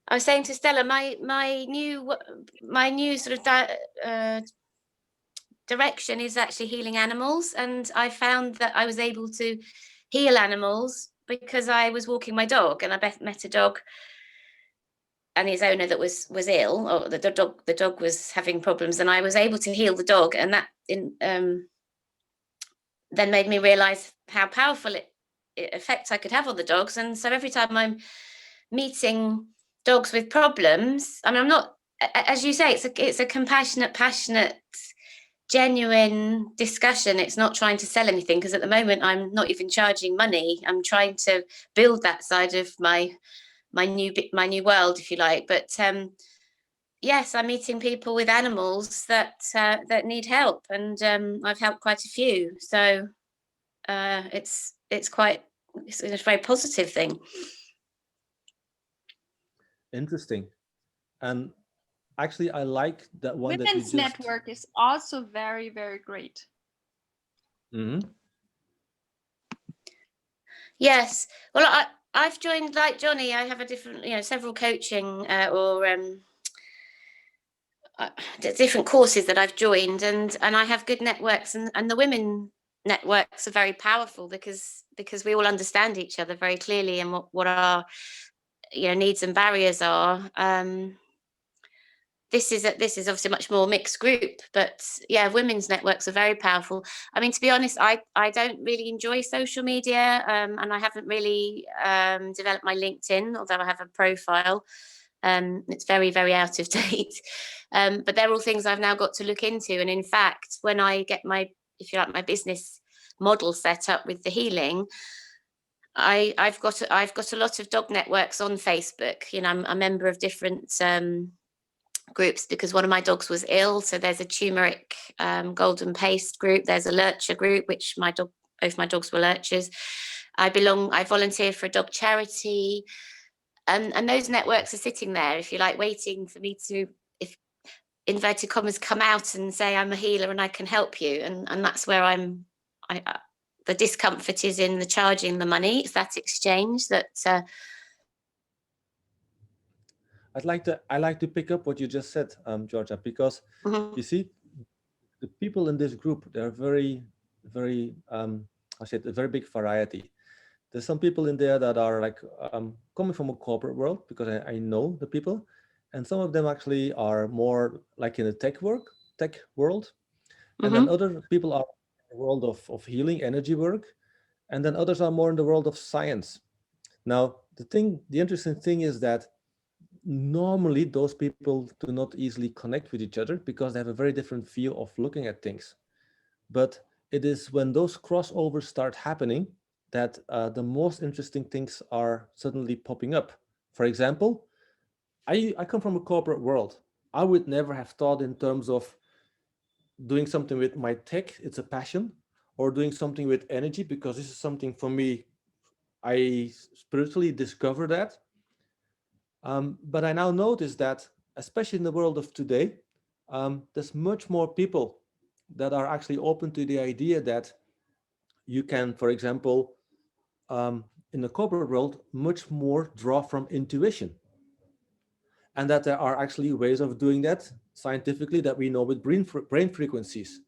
I was saying to Stella, my new sort of direction is actually healing animals, and I found that I was able to heal animals because I was walking my dog, and I met a dog and his owner that was ill, or the dog was having problems, and I was able to heal the dog, and that then made me realize how powerful effect I could have on the dogs. And so every time I'm meeting dogs with problems, I mean, I'm not, as you say, it's a compassionate, passionate, genuine discussion. It's not trying to sell anything, because at the moment I'm not even charging money. I'm trying to build that side of my new world, if you like. But yes, I'm meeting people with animals that need help, and I've helped quite a few. So it's a very positive thing. Interesting. And actually, I like that one. Women's network is also very, very great. Mm-hmm. Yes. Well, I've joined, like Johnny, I have a different, several coaching or different courses that I've joined, and I have good networks, and the women networks are very powerful because we all understand each other very clearly, and what our needs and barriers are. this is obviously a much more mixed group, but yeah, women's networks are very powerful. I mean, to be honest, I don't really enjoy social media, and I haven't really developed my LinkedIn, although I have a profile. It's very, very out of date. But they're all things I've now got to look into. And in fact, when I get my, if you like, my business model set up with the healing, I've got a lot of dog networks on Facebook. You know, I'm a member of different groups because one of my dogs was ill. So there's a turmeric golden paste group. There's a lurcher group, which both my dogs were lurchers. I volunteer for a dog charity. And those networks are sitting there, if you like, waiting for me to, if inverted commas, come out and say I'm a healer and I can help you. And that's where the discomfort is in the charging the money. It's that exchange that. I like to pick up what you just said, Georgia, because you see, the people in this group, they're very, very, I said, a very big variety. There's some people in there that are like coming from a corporate world, because I know the people, and some of them actually are more like in the tech world, and then other people are in the world of healing, energy work, and then others are more in the world of science. Now, the interesting thing is that normally those people do not easily connect with each other because they have a very different view of looking at things. But it is when those crossovers start happening that the most interesting things are suddenly popping up. For example, I come from a corporate world. I would never have thought in terms of doing something with my tech, it's a passion, or doing something with energy, because this is something for me, I spiritually discovered that. But I now notice that, especially in the world of today, there's much more people that are actually open to the idea that you can, for example, in the corporate world, much more draw from intuition. And that there are actually ways of doing that scientifically that we know with brain frequencies.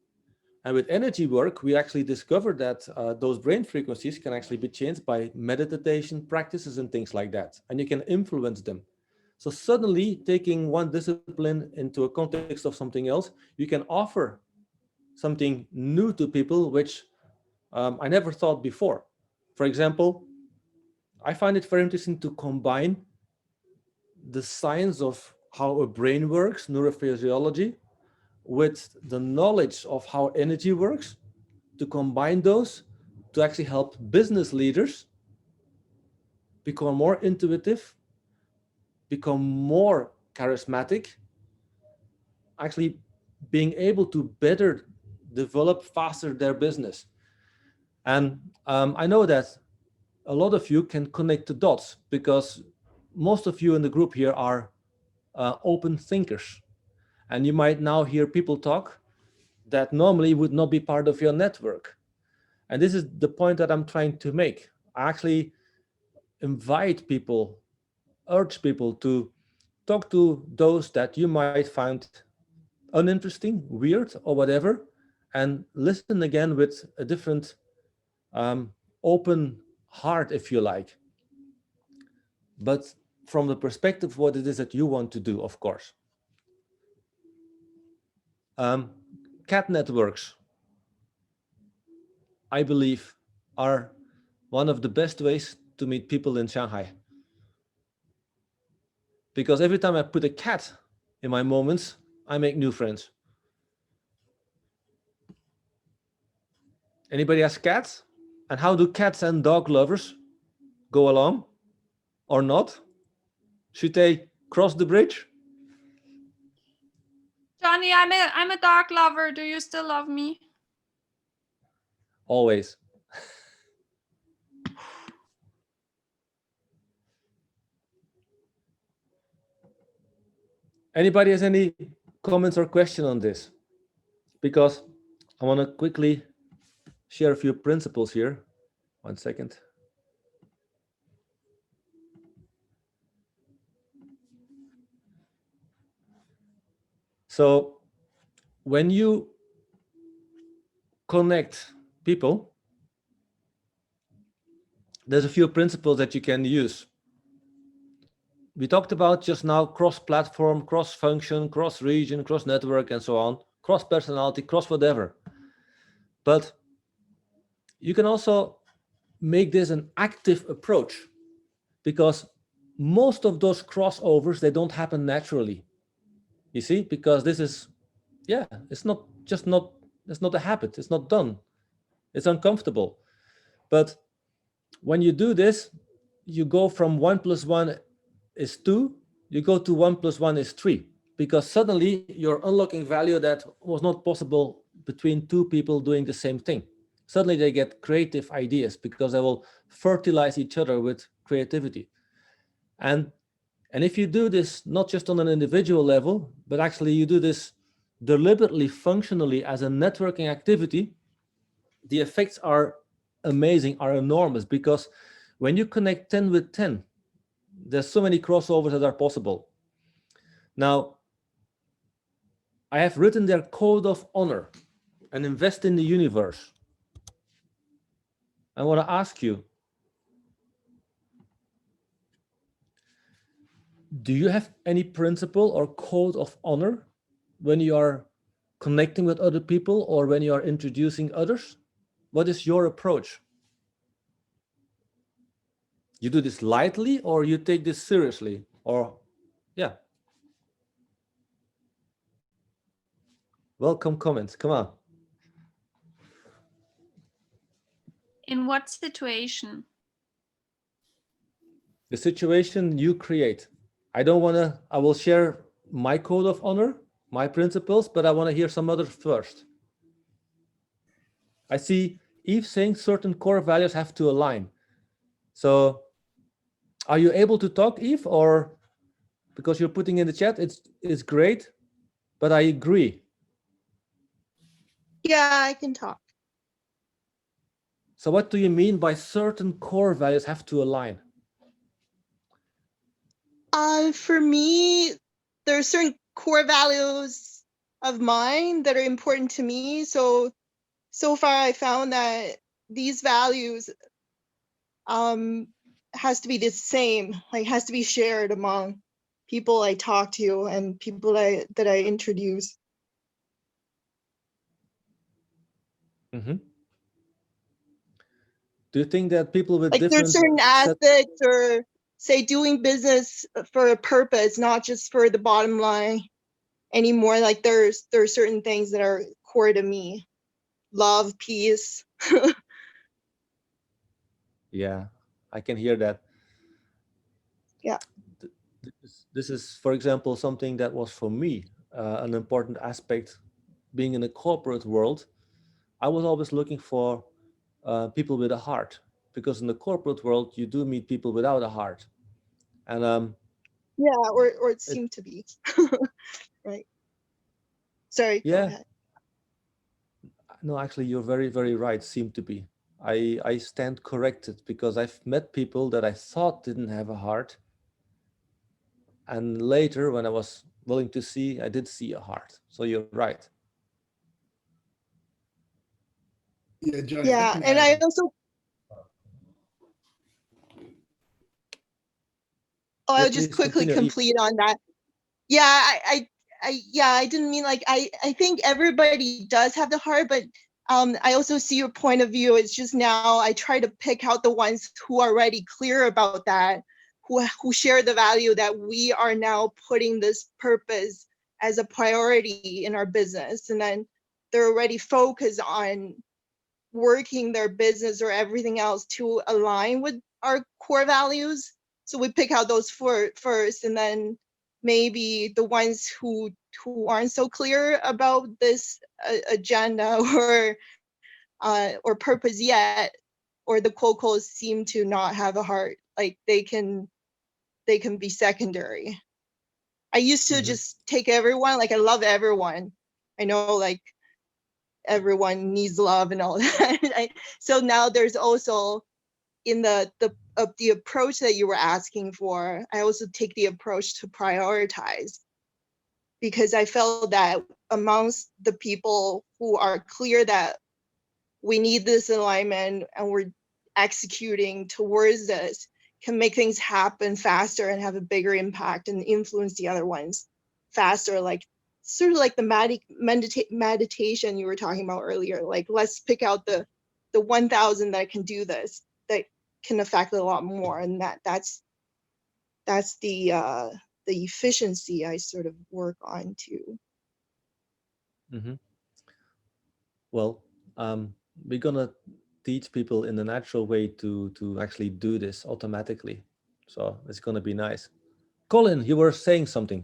And with energy work, we actually discovered that those brain frequencies can actually be changed by meditation practices and things like that. And you can influence them. So suddenly, taking one discipline into a context of something else, you can offer something new to people, which I never thought before. For example, I find it very interesting to combine the science of how a brain works, neurophysiology, with the knowledge of how energy works, to combine those to actually help business leaders become more intuitive, become more charismatic, actually being able to better develop faster their business. And I know that a lot of you can connect the dots because most of you in the group here are open thinkers. And you might now hear people talk that normally would not be part of your network. And this is the point that I'm trying to make. I actually invite people, urge people to talk to those that you might find uninteresting, weird, or whatever, and listen again with a different open heart, if you like. But from the perspective of what it is that you want to do, of course. Cat networks, I believe, are one of the best ways to meet people in Shanghai. Because every time I put a cat in my moments, I make new friends. Anybody has cats? And how do cats and dog lovers go along or not? Should they cross the bridge? Johnny, I'm a dog lover. Do you still love me? Always. Anybody has any comments or question on this? Because I want to quickly share a few principles here. 1 second. So when you connect people, there's a few principles that you can use. we talked about just now cross-platform, cross-function, cross-region, cross-network, and so on, cross-personality, cross-whatever. But you can also make this an active approach, because most of those crossovers, they don't happen naturally. You see, because this is, yeah, it's not a habit. It's not done. It's uncomfortable. But when you do this, you go from 1 + 1 is 2, you go to 1 + 1 is 3, because suddenly you're unlocking value that was not possible between two people doing the same thing. Suddenly they get creative ideas because they will fertilize each other with creativity. And if you do this not just on an individual level, but actually you do this deliberately, functionally as a networking activity, the effects are amazing, are enormous, because when you connect 10 with 10, there's so many crossovers that are possible. Now, I have written their code of honor and invest in the universe. I want to ask you, do you have any principle or code of honor when you are connecting with other people or when you are introducing others? What is your approach? You do this lightly or you take this seriously? Or, yeah. Welcome comments, come on. In what situation? The situation you create. I will share my code of honor, my principles, but I want to hear some others first. I see Eve saying certain core values have to align. So are you able to talk, Eve, or because you're putting in the chat, it's great, but I agree. Yeah, I can talk. So what do you mean by certain core values have to align? For me, there are certain core values of mine that are important to me. So far I found that these values has to be the same, like has to be shared among people I talk to and people that I introduce. Mm-hmm. Do you think that people with like different there's certain aspects, or say doing business for a purpose, not just for the bottom line anymore? Like there are certain things that are core to me. Love, peace. Yeah, I can hear that. Yeah. This is, for example, something that was for me an important aspect. Being in the corporate world, I was always looking for people with a heart, because in the corporate world, you do meet people without a heart. And yeah, or it seemed to be. Right. Sorry, yeah. go ahead. No, actually, you're very, very right. Seem to be. I stand corrected, because I've met people that I thought didn't have a heart. And later, when I was willing to see, I did see a heart. So you're right. Yeah, Johnny. Yeah, and I also. Oh, I'll just quickly complete on that. Yeah, I didn't mean like I think everybody does have the heart, but I also see your point of view. It's just now I try to pick out the ones who are already clear about that, who share the value that we are now putting this purpose as a priority in our business, and then they're already focused on working their business or everything else to align with our core values. So we pick out those first, and then maybe the ones who aren't so clear about this agenda or purpose yet, or the co-cos seem to not have a heart, like they can be secondary. I used to just take everyone, like I love everyone. I know like everyone needs love and all that. So now there's also in the approach that you were asking for, I also take the approach to prioritize, because I felt that amongst the people who are clear that we need this alignment and we're executing towards this, can make things happen faster and have a bigger impact and influence the other ones faster. Like sort of like the meditation you were talking about earlier. Like let's pick out the 1,000 that can do this, that can affect a lot more, and that's the efficiency I sort of work on too. Mm-hmm. Well, we're gonna teach people in a natural way to actually do this automatically, so it's gonna be nice. Colin, you were saying something.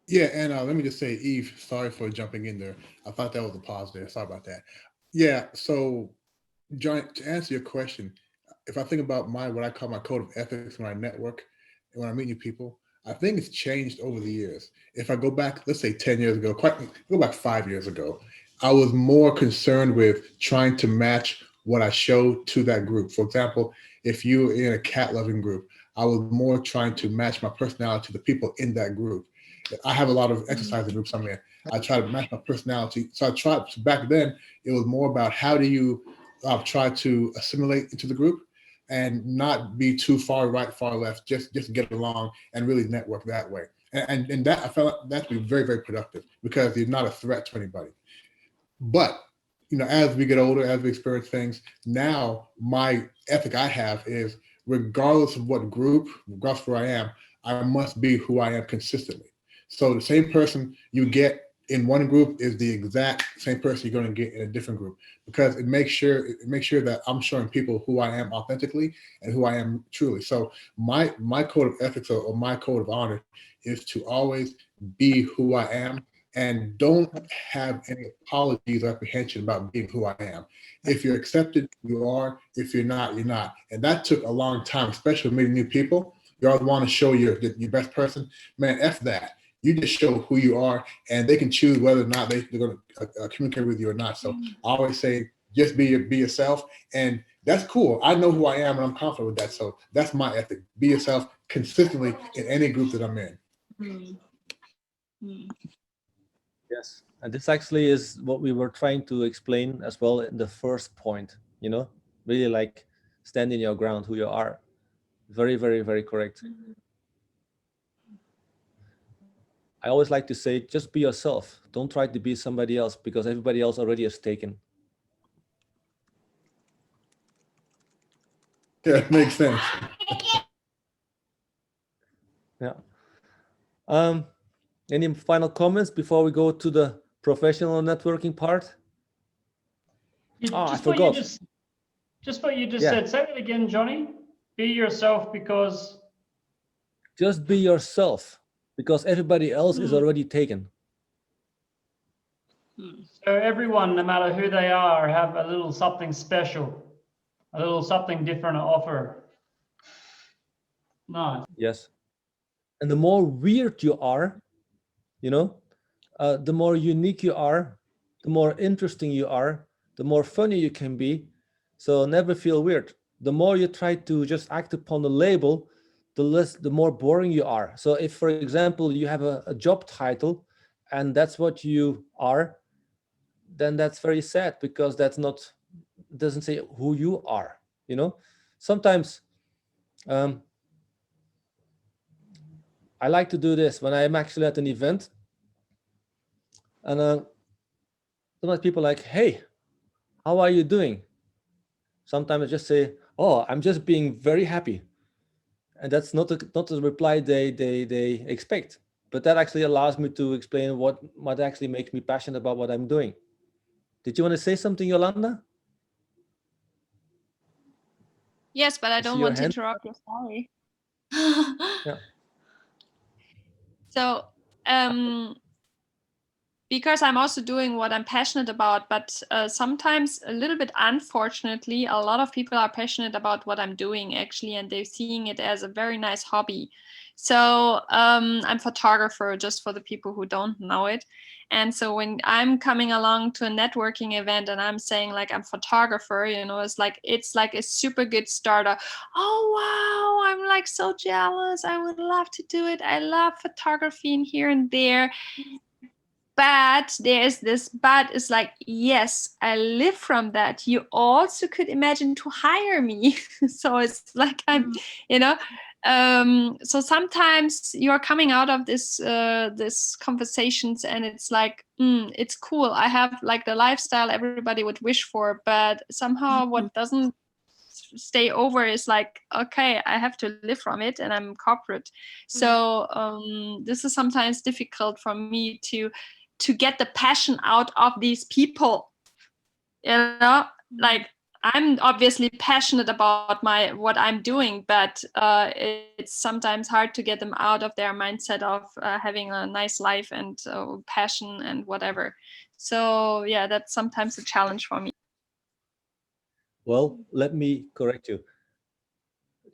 Yeah, and let me just say, Eve, sorry for jumping in there. I thought that was a positive. Sorry about that. Yeah, so John, to answer your question, if I think about what I call my code of ethics when I network and when I meet new people, I think it's changed over the years. If I go back, let's say 10 years ago, go back 5 years ago, I was more concerned with trying to match what I show to that group. For example, if you're in a cat loving group, I was more trying to match my personality to the people in that group. I have a lot of exercise groups I'm in. I try to match my personality. So back then, it was more about how do you try to assimilate into the group and not be too far right, far left, just get along and really network that way. And that I felt that to be very, very productive because you're not a threat to anybody. But as we get older, as we experience things, now my ethic I have is regardless of what group, regardless of where I am, I must be who I am consistently. So the same person you get in one group is the exact same person you're going to get in a different group, because it makes sure that I'm showing people who I am authentically and who I am truly. So my code of ethics or my code of honor is to always be who I am and don't have any apologies or apprehension about being who I am. If you're accepted, you are. If you're not, you're not. And that took a long time, especially with meeting new people. You always want to show your best person. Man, F that. You just show who you are, and they can choose whether or not they're going to communicate with you or not. So I always say, just be yourself, and that's cool. I know who I am, and I'm confident with that. So that's my ethic. Be yourself consistently in any group that I'm in. Yes, and this actually is what we were trying to explain as well in the first point. Really like standing your ground, who you are. Very, very, very correct. I always like to say, just be yourself. Don't try to be somebody else, because everybody else already is taken. Yeah, it makes sense. Yeah. Any final comments before we go to the professional networking part? I forgot. Just what you just said. Say that again, Johnny. Be yourself because... Just be yourself, because everybody else is already taken. So everyone, no matter who they are, have a little something special, a little something different to offer. Nice. Yes. And the more weird you are, the more unique you are, the more interesting you are, the more funny you can be. So never feel weird. The more you try to just act upon the label, the more boring you are. So if, for example, you have a job title and that's what you are, then that's very sad, because doesn't say who you are. Sometimes I like to do this when I'm actually at an event, and sometimes people are like, hey, how are you doing? Sometimes I just say, oh, I'm just being very happy. And that's not the reply they expect. But that actually allows me to explain what actually makes me passionate about what I'm doing. Did you want to say something, Yolanda? Yes, but I don't want to interrupt you. Sorry. Yeah. So, because I'm also doing what I'm passionate about, but sometimes a little bit unfortunately, a lot of people are passionate about what I'm doing actually, and they're seeing it as a very nice hobby. So I'm a photographer, just for the people who don't know it. And so when I'm coming along to a networking event and I'm saying like I'm a photographer, it's like a super good starter. Oh, wow, I'm like so jealous. I would love to do it. I love photography and here and there. but there's this but is like, yes, I live from that. You also could imagine to hire me. So it's like I'm, you know, so sometimes you're coming out of this conversations and it's like, it's cool. I have like the lifestyle everybody would wish for, but somehow what doesn't stay over is like, okay, I have to live from it and I'm corporate. So this is sometimes difficult for me to get the passion out of these people, you know, like I'm obviously passionate about what I'm doing, but it's sometimes hard to get them out of their mindset of having a nice life and passion and whatever. So yeah, that's sometimes a challenge for me. Well, let me correct you.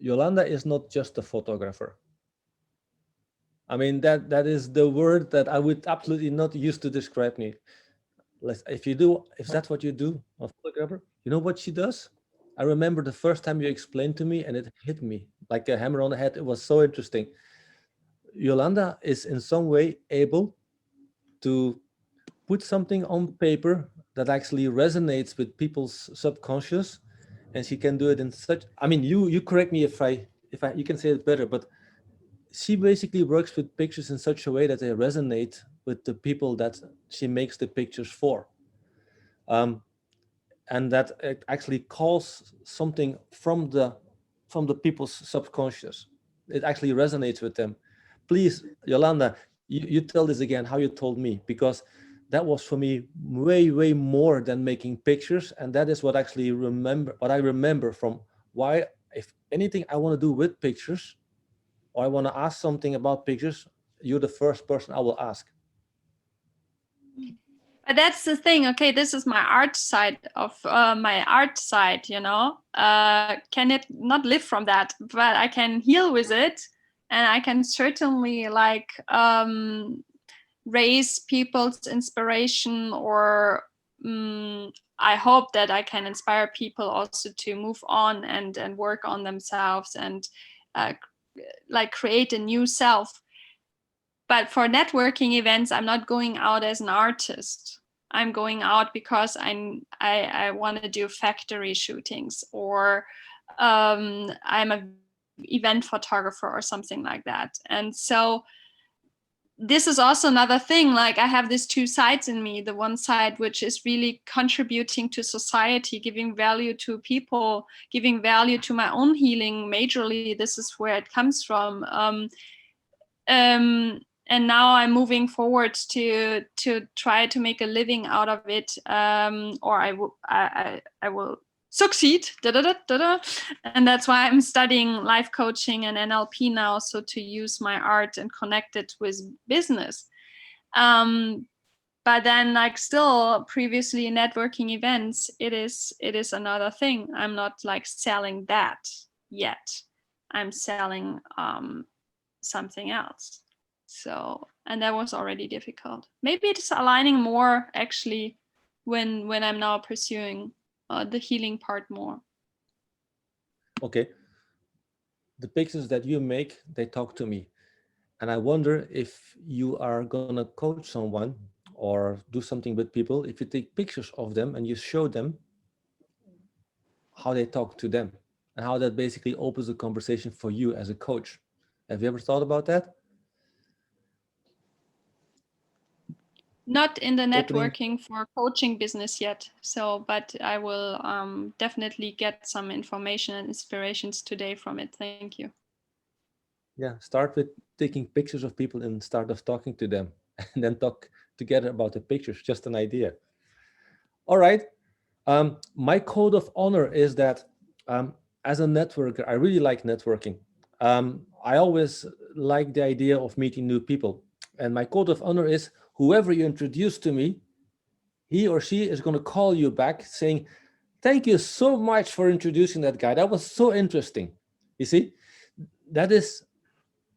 Yolanda is not just a photographer. I mean, that is the word that I would absolutely not use to describe me. If that's what you do, a photographer, you know what she does? I remember the first time you explained to me and it hit me like a hammer on the head. It was so interesting. Yolanda is in some way able to put something on paper that actually resonates with people's subconscious, and she can do it in such, I mean, you correct me if you can say it better, but she basically works with pictures in such a way that they resonate with the people that she makes the pictures for. And that it actually calls something from the people's subconscious. It actually resonates with them. Please, Yolanda, you tell this again, how you told me, because that was for me way more than making pictures. And that is what I remember from why, if anything I want to do with pictures, or I want to ask something about pictures, you're the first person I will ask. But that's the thing. Okay, this is my art side, you know. Can it not live from that? But I can heal with it, and I can certainly like raise people's inspiration, or I hope that I can inspire people also to move on and work on themselves and like create a new self. But for networking events, I'm not going out as an artist. I'm going out because I want to do factory shootings, or I'm an event photographer or something like that. And so this is also another thing, like I have these two sides in me. The one side, which is really contributing to society, giving value to people, giving value to my own healing majorly. This is where it comes from. And now I'm moving forward to try to make a living out of it, or I will succeed. And that's why I'm studying life coaching and NLP now, so to use my art and connect it with business. But then, like, still previously networking events, it is another thing. I'm not like selling that yet. I'm selling something else. So, and that was already difficult. Maybe it's aligning more actually when I'm now pursuing the healing part more. Okay. The pictures that you make, they talk to me. And I wonder if you are gonna coach someone or do something with people, if you take pictures of them and you show them how they talk to them and how that basically opens a conversation for you as a coach. Have you ever thought about that? Not in the networking for coaching business yet. So, but I will definitely get some information and inspirations today from it. Thank you. Yeah, start with taking pictures of people and start of talking to them, and then talk together about the pictures. Just an idea. All right. My code of honor is that as a networker, I really like networking. I always like the idea of meeting new people. And my code of honor is whoever you introduce to me, he or she is going to call you back saying, thank you so much for introducing that guy. That was so interesting. You see, that is,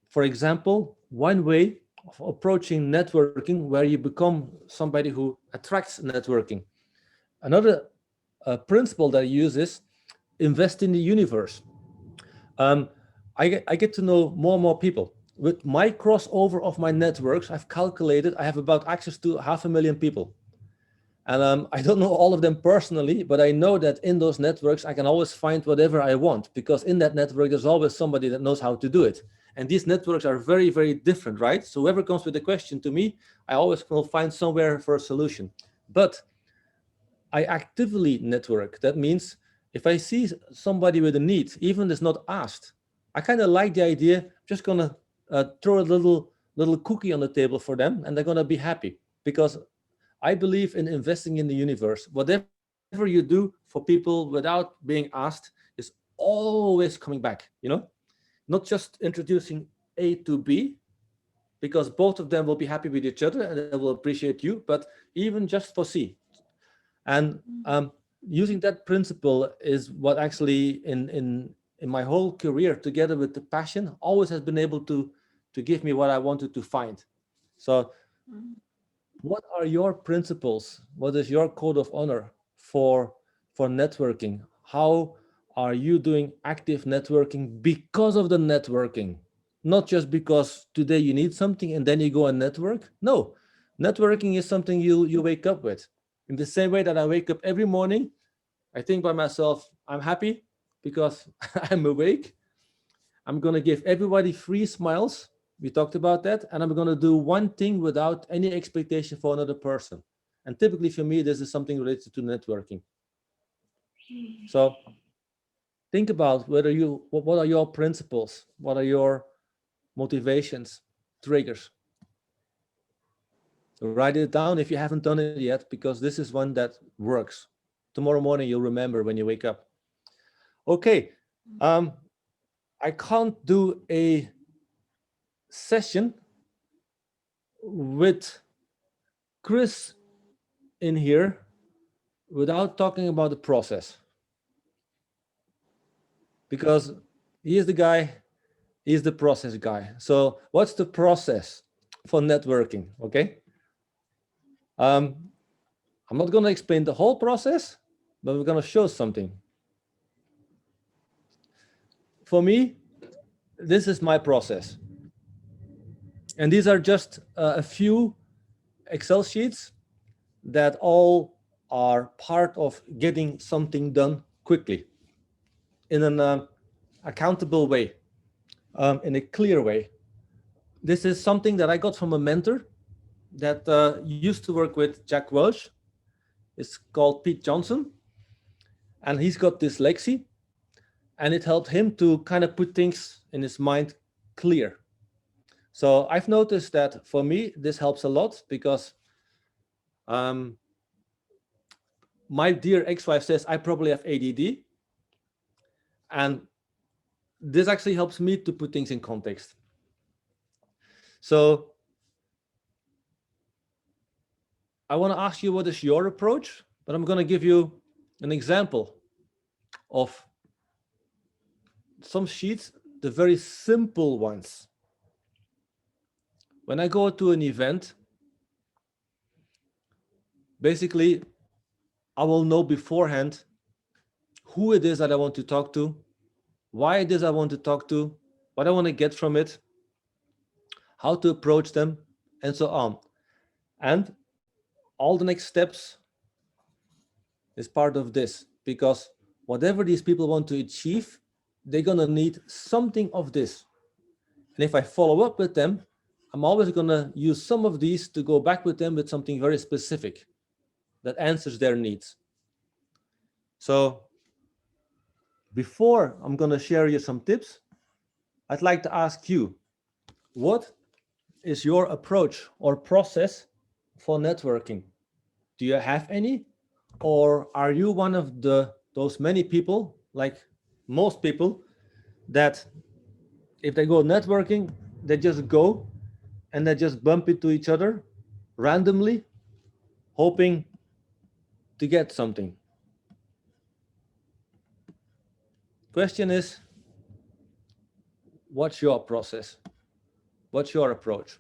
for example, one way of approaching networking where you become somebody who attracts networking. Another principle that I use is invest in the universe. I get to know more and more people. with my crossover of my networks, I've calculated I have about access to 500,000 people. And I don't know all of them personally, but I know that in those networks, I can always find whatever I want, because in that network, there's always somebody that knows how to do it. And these networks are very, very different, right? So whoever comes with a question to me, I always will find somewhere for a solution. But I actively network. That means if I see somebody with a need, even if it's not asked, I kind of like the idea, just gonna throw a little cookie on the table for them, and they're gonna be happy, because I believe in investing in the universe. Whatever you do for people without being asked is always coming back, you know? Not just introducing A to B, because both of them will be happy with each other and they will appreciate you, but even just for C. And using that principle is what actually in my whole career, together with the passion, always has been able to give me what I wanted to find. So what are your principles? What is your code of honor for networking? How are you doing active networking because of the networking? Not just because today you need something and then you go and network. No, networking is something you wake up with. In the same way that I wake up every morning, I think by myself, I'm happy because I'm awake. I'm going to give everybody free smiles. We talked about that. And I'm going to do one thing without any expectation for another person. And typically for me, this is something related to networking. So think about what are your principles? What are your motivations, triggers? Write it down if you haven't done it yet, because this is one that works. Tomorrow morning, you'll remember when you wake up. Okay. I can't do a session with Chris in here without talking about the process, because he is the guy, he's the process guy. So what's the process for networking? Okay. I'm not going to explain the whole process, but we're going to show something. For me, this is my process. And these are just a few Excel sheets that all are part of getting something done quickly in an accountable way, in a clear way. This is something that I got from a mentor that used to work with Jack Welch. It's called Pete Johnson. And he's got dyslexia. And it helped him to kind of put things in his mind clear. So I've noticed that for me, this helps a lot, because my dear ex-wife says I probably have ADD. And this actually helps me to put things in context. So I want to ask you, what is your approach? But I'm going to give you an example of some sheets, the very simple ones. When I go to an event, basically, I will know beforehand who it is that I want to talk to, why it is I want to talk to, what I want to get from it, how to approach them, and so on. And all the next steps is part of this, because whatever these people want to achieve, they're going to need something of this. And if I follow up with them, I'm always going to use some of these to go back with them with something very specific that answers their needs. So before I'm going to share you some tips, I'd like to ask you, what is your approach or process for networking? Do you have any? Or are you one of those many people, like most people, that if they go networking, they just go and they just bump into each other randomly, hoping to get something? Question is, what's your process? What's your approach?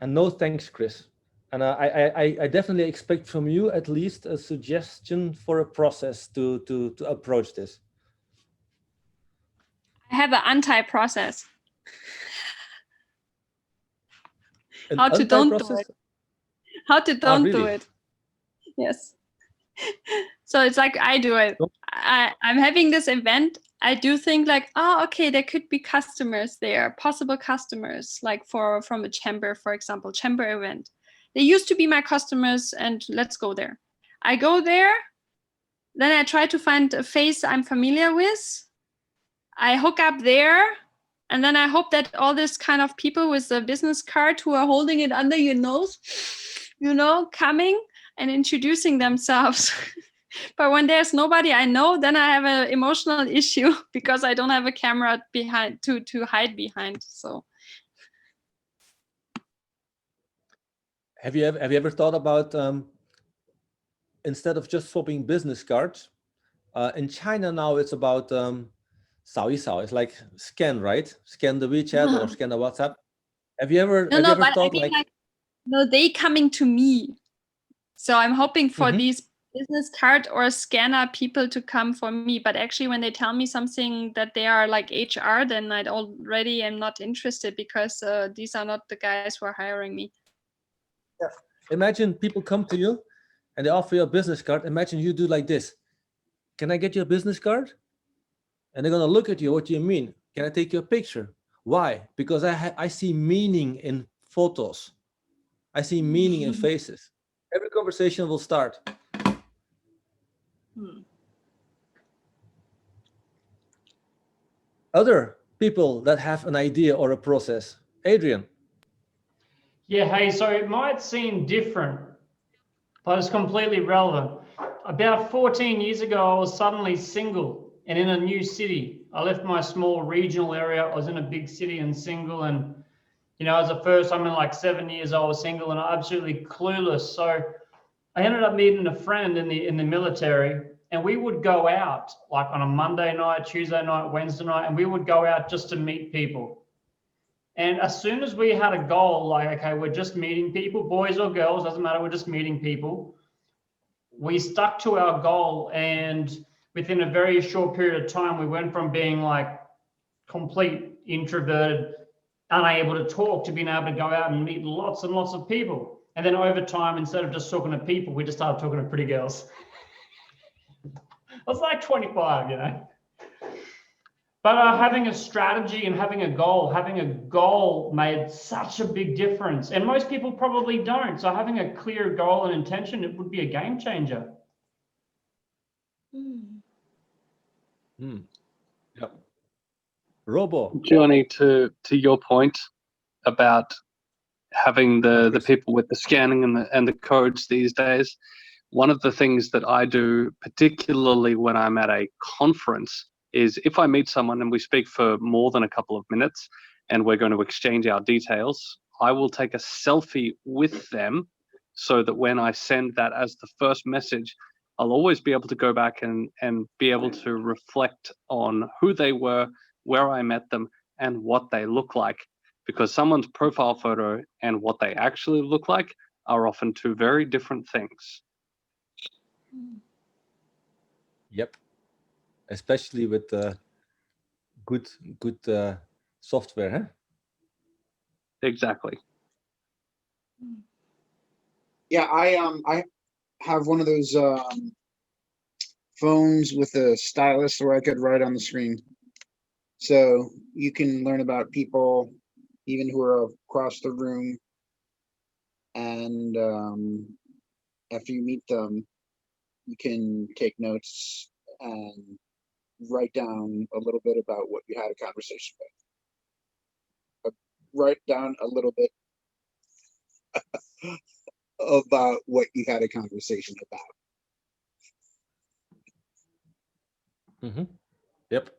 And no thanks, Chris. And I definitely expect from you at least a suggestion for a process to approach this. have an anti-process. An How to don't do anti-process? it. How to don't do really? it. Yes. So it's like I do it. Nope. I'm having this event. I do think like, oh, okay, there could be customers there, possible customers, like from a chamber, for example, chamber event. They used to be my customers, and let's go there. I go there, then I try to find a face I'm familiar with. I hook up there, and then I hope that all this kind of people with a business card who are holding it under your nose, you know, coming and introducing themselves. But when there's nobody I know, then I have an emotional issue because I don't have a camera behind to hide behind. So Have you ever thought about instead of just swapping business cards, in China now it's about 扫一扫. It's like scan, right? Scan the WeChat or scan the WhatsApp. Have you ever thought like no, they coming to me. So I'm hoping for these business card or scanner people to come for me. But actually, when they tell me something that they are like HR, then I already am not interested because these are not the guys who are hiring me. Yeah. Imagine people come to you and they offer you a business card. Imagine you do like this. Can I get you a business card? And they're gonna look at you. What do you mean? Can I take your picture? Why? Because I see meaning in photos. I see meaning in faces. Every conversation will start. Other people that have an idea or a process. Adrian. Yeah, hey, so it might seem different, but it's completely relevant. About 14 years ago, I was suddenly single and in a new city. I left my small regional area. I was in a big city and single. And, you know, as the first time in like 7 years, I was single and absolutely clueless. So I ended up meeting a friend in the military, and we would go out like on a Monday night, Tuesday night, Wednesday night, and we would go out just to meet people. And as soon as we had a goal, like, okay, we're just meeting people, boys or girls, doesn't matter, we're just meeting people. We stuck to our goal, and within a very short period of time, we went from being like complete introverted, unable to talk, to being able to go out and meet lots and lots of people. And then over time, instead of just talking to people, we just started talking to pretty girls. I was like 25, you know. But having a strategy and having a goal made such a big difference. And most people probably don't. So having a clear goal and intention, it would be a game changer. Yep. Robo. Johnny, to your point about having the people with the scanning and the codes these days, one of the things that I do, particularly when I'm at a conference, is if I meet someone and we speak for more than a couple of minutes and we're going to exchange our details, I will take a selfie with them so that when I send that as the first message, I'll always be able to go back and be able to reflect on who they were, where I met them, and what they look like. Because someone's profile photo and what they actually look like are often two very different things. Yep. Especially with good software, huh? Exactly. Yeah, I have one of those phones with a stylus where I could write on the screen. So you can learn about people even who are across the room. And after you meet them, you can take notes and write down a little bit about what you had a conversation with. Write down a little bit about what you had a conversation about. Yep.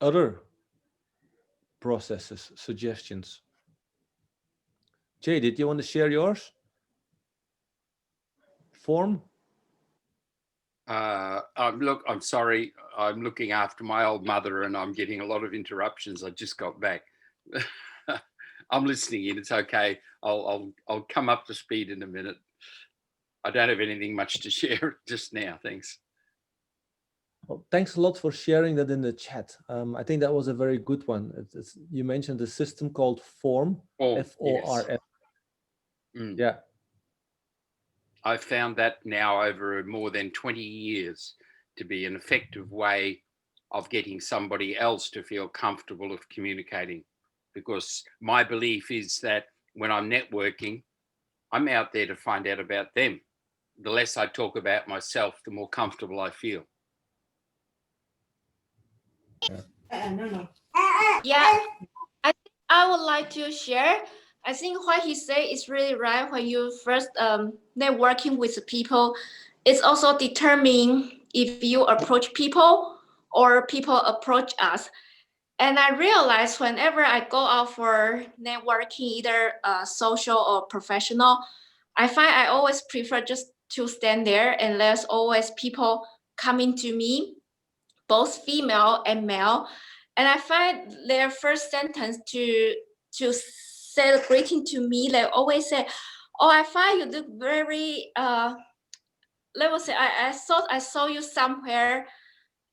Other processes, suggestions. Jay, did you want to share yours? Form? I'm sorry. I'm looking after my old mother and I'm getting a lot of interruptions. I just got back. I'm listening in. It's okay. I'll come up to speed in a minute. I don't have anything much to share just now. Thanks. Well, thanks a lot for sharing that in the chat. I think that was a very good one. You mentioned a system called FORM, F-O-R-M. Yes. Yeah. I've found that now over more than 20 years to be an effective way of getting somebody else to feel comfortable of communicating, because my belief is that when I'm networking, I'm out there to find out about them. The less I talk about myself, the more comfortable I feel. Yeah, I think I would like to share. I think what he said is really right. When you first networking with people, it's also determining if you approach people or people approach us. And I realize whenever I go out for networking, either social or professional, I find I always prefer just to stand there, and there's always people coming to me, both female and male. And I find their first sentence to say the greeting to me, they always say, "Oh, I find you look very let me say, I thought I saw you somewhere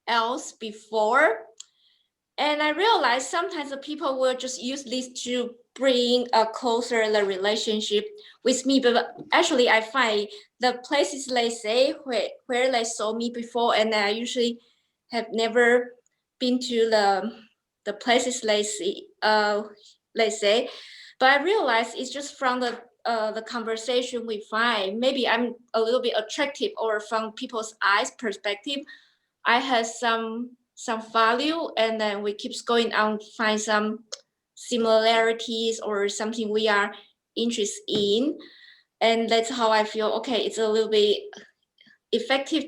else before." And I realized sometimes the people will just use this to bring a closer the relationship with me. But actually, I find the places they say where they saw me before, and I usually have never been to the places they see they say. But I realize it's just from the conversation we find. Maybe I'm a little bit attractive, or from people's eyes perspective, I have some value, and then we keep going on, find some similarities or something we are interested in, and that's how I feel. Okay, it's a little bit effective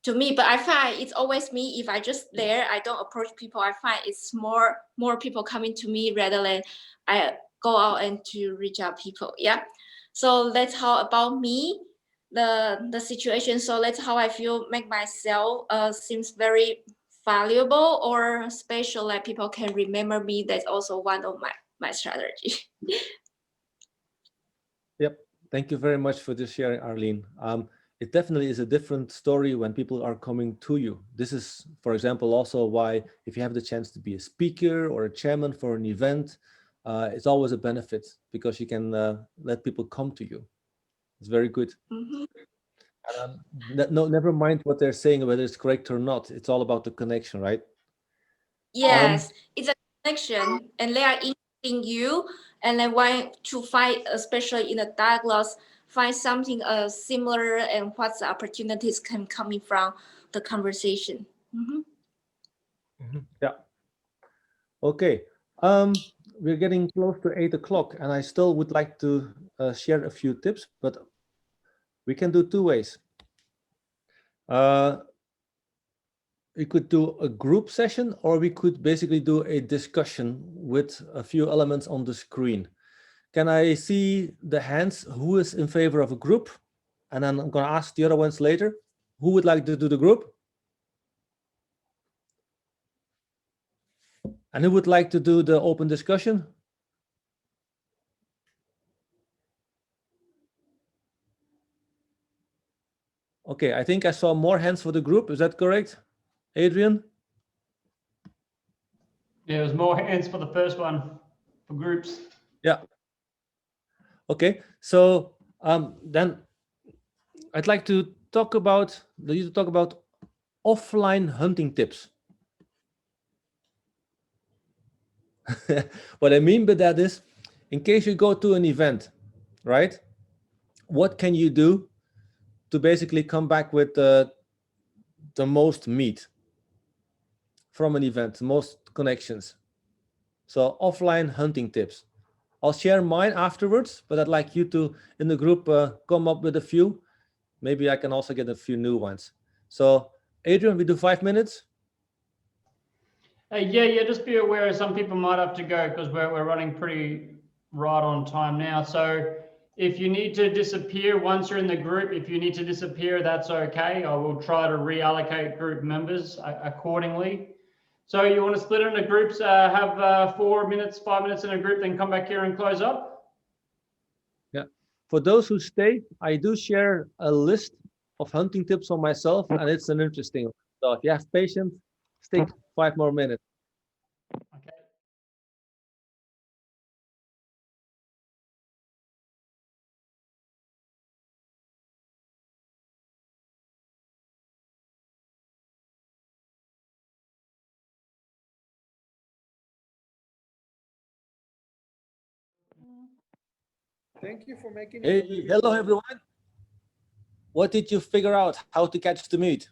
to me, but I find it's always me. If I just there, I don't approach people, I find it's more people coming to me rather than I go out and to reach out people. Yeah, so that's how about me, the situation. So that's how I feel, make myself seems very valuable or special, like people can remember me. That's also one of my strategy. Yep. Thank you very much for this sharing, Arlene. It definitely is a different story when people are coming to you. This is, for example, also why if you have the chance to be a speaker or a chairman for an event, it's always a benefit, because you can let people come to you. It's very good. Mm-hmm. No, never mind what they're saying, whether it's correct or not. It's all about the connection, right? Yes, it's a connection, and they are interested in you, and they want to find, especially in the dialogue, find something similar, and what the opportunities can coming from the conversation. Mm-hmm. Mm-hmm. Yeah. Okay. We're getting close to 8 o'clock, and I still would like to share a few tips, but we can do two ways. We could do a group session, or we could basically do a discussion with a few elements on the screen. Can I see the hands? Who is in favor of a group? And then I'm going to ask the other ones later. Who would like to do the group? And who would like to do the open discussion? Okay, I think I saw more hands for the group. Is that correct, Adrian? Yeah, there's more hands for the first one, for groups. Yeah. Okay, so then I'd like to talk about offline hunting tips. What I mean by that is, in case you go to an event, right? What can you do to basically come back with the most meat from an event, the most connections? So offline hunting tips. I'll share mine afterwards, but I'd like you to, in the group, come up with a few. Maybe I can also get a few new ones. So Adrian, we do 5 minutes. Yeah, just be aware some people might have to go because we're running pretty right on time now. So if you need to disappear once you're in the group, if you need to disappear, that's okay. I will try to reallocate group members accordingly. So you want to split it into groups, have 4 minutes, 5 minutes in a group, then come back here and close up? Yeah. For those who stay, I do share a list of hunting tips for myself, and it's an interesting one. So if you have patience, stick 5 more minutes. Okay. Thank you for making it. Hey, hello everyone. What did you figure out how to catch the meat?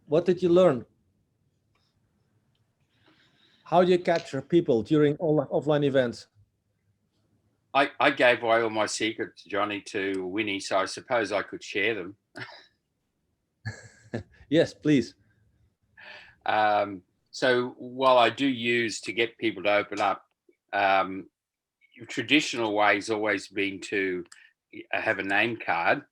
What did you learn? How do you capture people during offline events? I gave away all my secrets, Johnny, to Winnie, so I suppose I could share them. Yes, please. So while I do use to get people to open up, traditional way's always been to have a name card,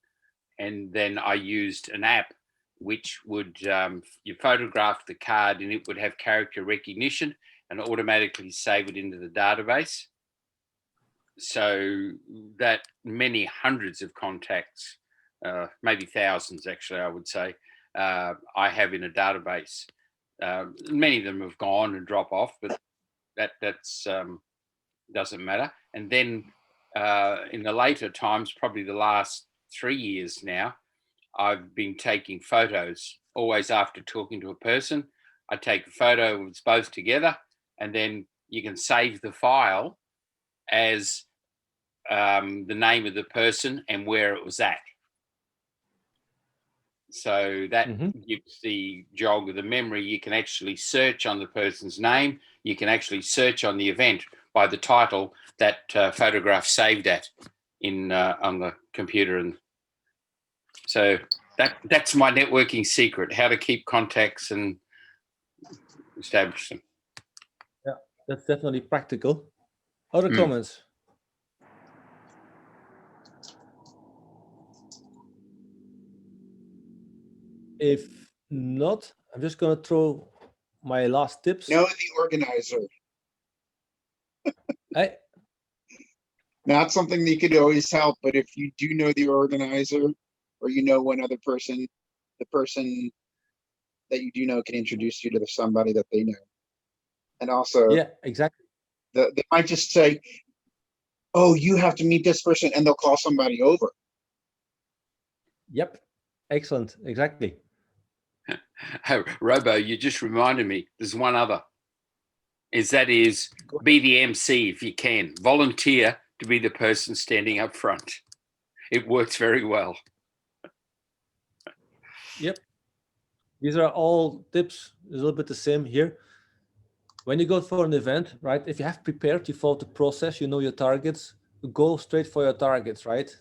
and then I used an app which would you photograph the card and it would have character recognition and automatically save it into the database, so that many hundreds of contacts, maybe thousands actually, I would say, I have in a database. Many of them have gone and drop off, but that's doesn't matter. And then in the later times, probably the last 3 years now, I've been taking photos. Always after talking to a person, I take a photo of us both together, and then you can save the file as the name of the person and where it was at. So that gives the jog of the memory. You can actually search on the person's name. You can actually search on the event by the title that photograph saved at in on the computer. And so that's my networking secret: how to keep contacts and establish them. Yeah, that's definitely practical. Other comments? If not, I'm just going to throw my last tips. Know the organizer. Not something that you could always help, but if you do know the organizer, or you know one other person, the person that you do know can introduce you to somebody that they know. And also, yeah, exactly. They might just say, "Oh, you have to meet this person," and they'll call somebody over. Yep, excellent, exactly. Robo, you just reminded me. There's one other. That is be the MC if you can. Volunteer to be the person standing up front. It works very well. Yep. These are all tips. A little bit the same here. When you go for an event, right? If you have prepared, you follow the process, you know your targets, go straight for your targets, right?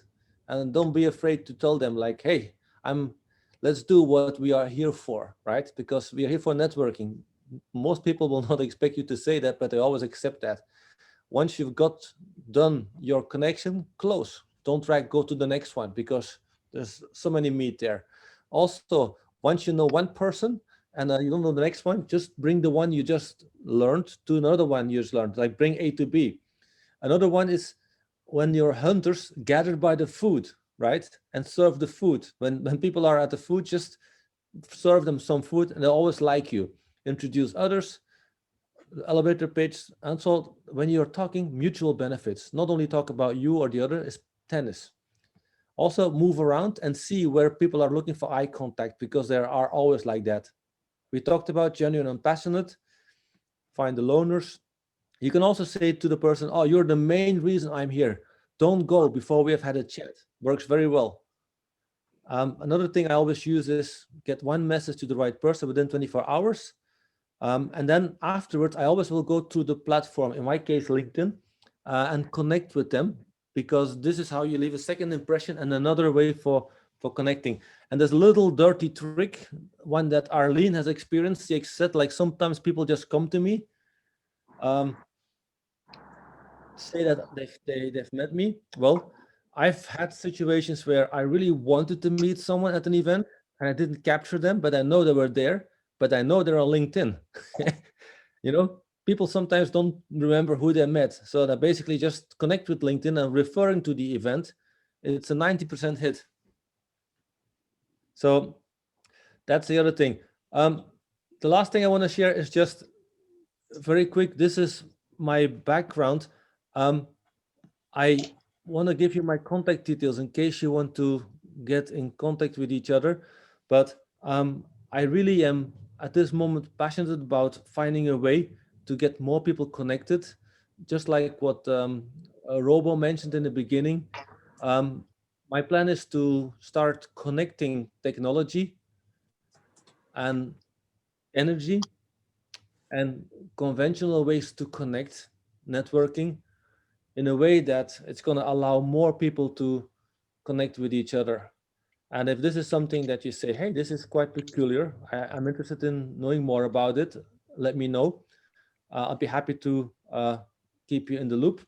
And don't be afraid to tell them like, hey, let's do what we are here for, right? Because we are here for networking. Most people will not expect you to say that, but they always accept that. Once you've done your connection, close. Don't go to the next one because there's so many meat there. Also, once you know one person and you don't know the next one, just bring the one you just learned to another one you just learned, like bring A to B. Another one is when your hunters gather by the food, right? And serve the food. When people are at the food, just serve them some food and they always like you. Introduce others, elevator pitch. And so when you're talking mutual benefits, not only talk about you or the other, it's tennis. Also move around and see where people are looking for eye contact, because there are always like that. We talked about genuine and passionate, find the loners. You can also say to the person, oh, you're the main reason I'm here. Don't go before we have had a chat. Works very well. Another thing I always use is get one message to the right person within 24 hours. And then afterwards, I always will go to the platform, in my case, LinkedIn, and connect with them, because this is how you leave a second impression and another way for connecting. And there's a little dirty trick, one that Arlene has experienced. She said, like, sometimes people just come to me, say that they've met me. Well, I've had situations where I really wanted to meet someone at an event and I didn't capture them, but I know they were there, but I know they're on LinkedIn. You know, people sometimes don't remember who they met. So they basically just connect with LinkedIn and referring to the event, it's a 90% hit. So that's the other thing. The last thing I want to share is just very quick. This is my background. I want to give you my contact details in case you want to get in contact with each other. But I really am at this moment passionate about finding a way to get more people connected, just like what Robo mentioned in the beginning. My plan is to start connecting technology and energy and conventional ways to connect, networking, in a way that it's going to allow more people to connect with each other. And if this is something that you say, hey, this is quite peculiar, I'm interested in knowing more about it, let me know. I'll be happy to keep you in the loop.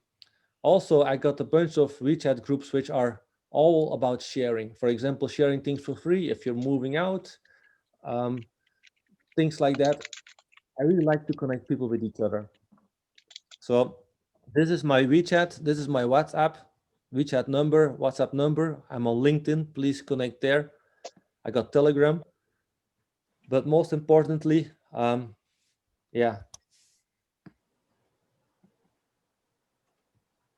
Also, I got a bunch of WeChat groups which are all about sharing. For example, sharing things for free if you're moving out, things like that. I really like to connect people with each other. So this is my WeChat. This is my WhatsApp, WeChat number, WhatsApp number. I'm on LinkedIn. Please connect there. I got Telegram. But most importantly, yeah.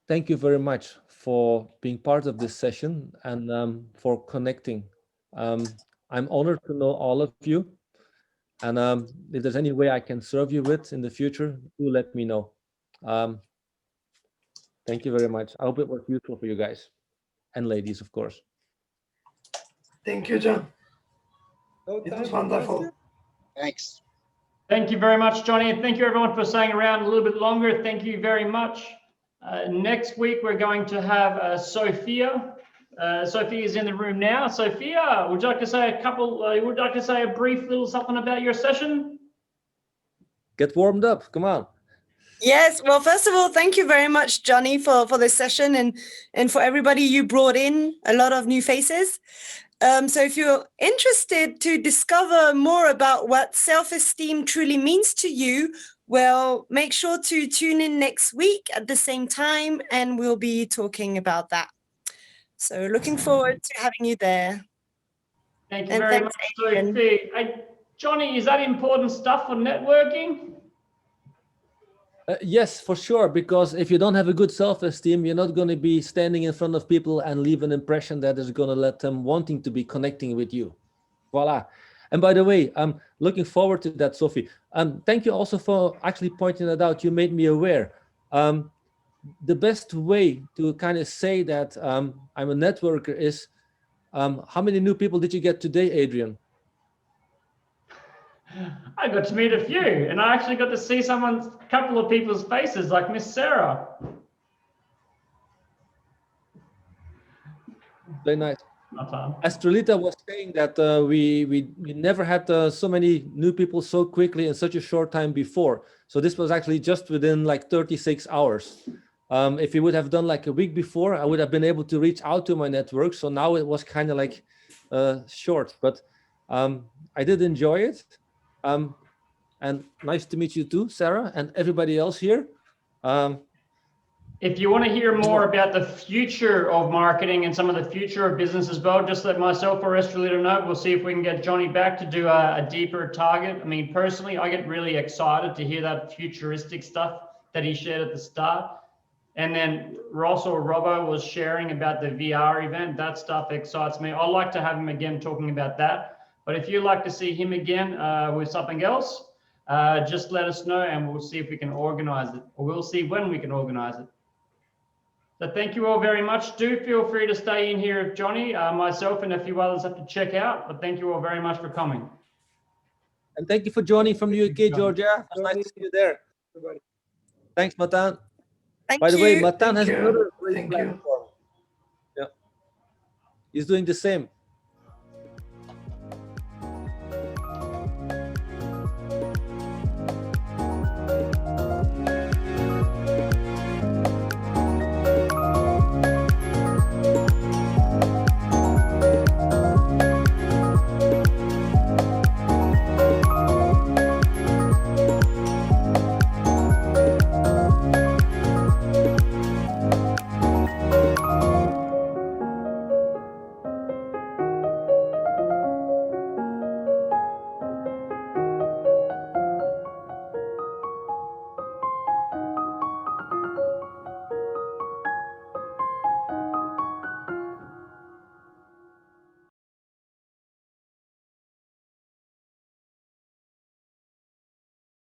Thank you very much for being part of this session and for connecting. I'm honored to know all of you. And if there's any way I can serve you with in the future, do let me know. Thank you very much. I hope it was useful for you guys and ladies, of course. Thank you, John. No It time was for wonderful. questions? Thanks. Thank you very much, Johnny. And thank you everyone for staying around a little bit longer. Thank you very much. Next week, we're going to have Sophia. Sophia is in the room now. Sophia, would you like to say a brief little something about your session? Get warmed up, come on. Yes, well, first of all, thank you very much, Johnny, for this session and for everybody you brought in, a lot of new faces. So if you're interested to discover more about what self-esteem truly means to you, well, make sure to tune in next week at the same time, and we'll be talking about that. So looking forward to having you there. Thank you very much, Sophie. Hey, Johnny, is that important stuff for networking? Yes, for sure, because if you don't have a good self-esteem, you're not going to be standing in front of people and leave an impression that is going to let them wanting to be connecting with you. Voila. And by the way, I'm looking forward to that, Sophie. Thank you also for actually pointing that out. You made me aware. The best way to kind of say that I'm a networker is, how many new people did you get today, Adrian? I got to meet a few, and I actually got to see a couple of people's faces, like Miss Sarah. Very nice. Astrolita was saying that we never had so many new people so quickly in such a short time before. So this was actually just within like 36 hours. If we would have done like a week before, I would have been able to reach out to my network. So now it was kind of like short, but I did enjoy it. And nice to meet you too, Sarah, and everybody else here. If you want to hear more about the future of marketing and some of the future of business as well, just let myself or Estrelita know. We'll see if we can get Johnny back to do a deeper target. I mean, personally, I get really excited to hear that futuristic stuff that he shared at the start. And then Ross or Robbo was sharing about the VR event. That stuff excites me. I'd like to have him again talking about that. But if you'd like to see him again with something else, just let us know and we'll see if we can organize it, or we'll see when we can organize it. So thank you all very much. Do feel free to stay in here if Johnny, myself, and a few others have to check out. But thank you all very much for coming. And thank you for joining from the UK, Georgia. It's nice to see you there. Thanks, Matan. By the way, Matan has another great platform. Yeah, he's doing the same.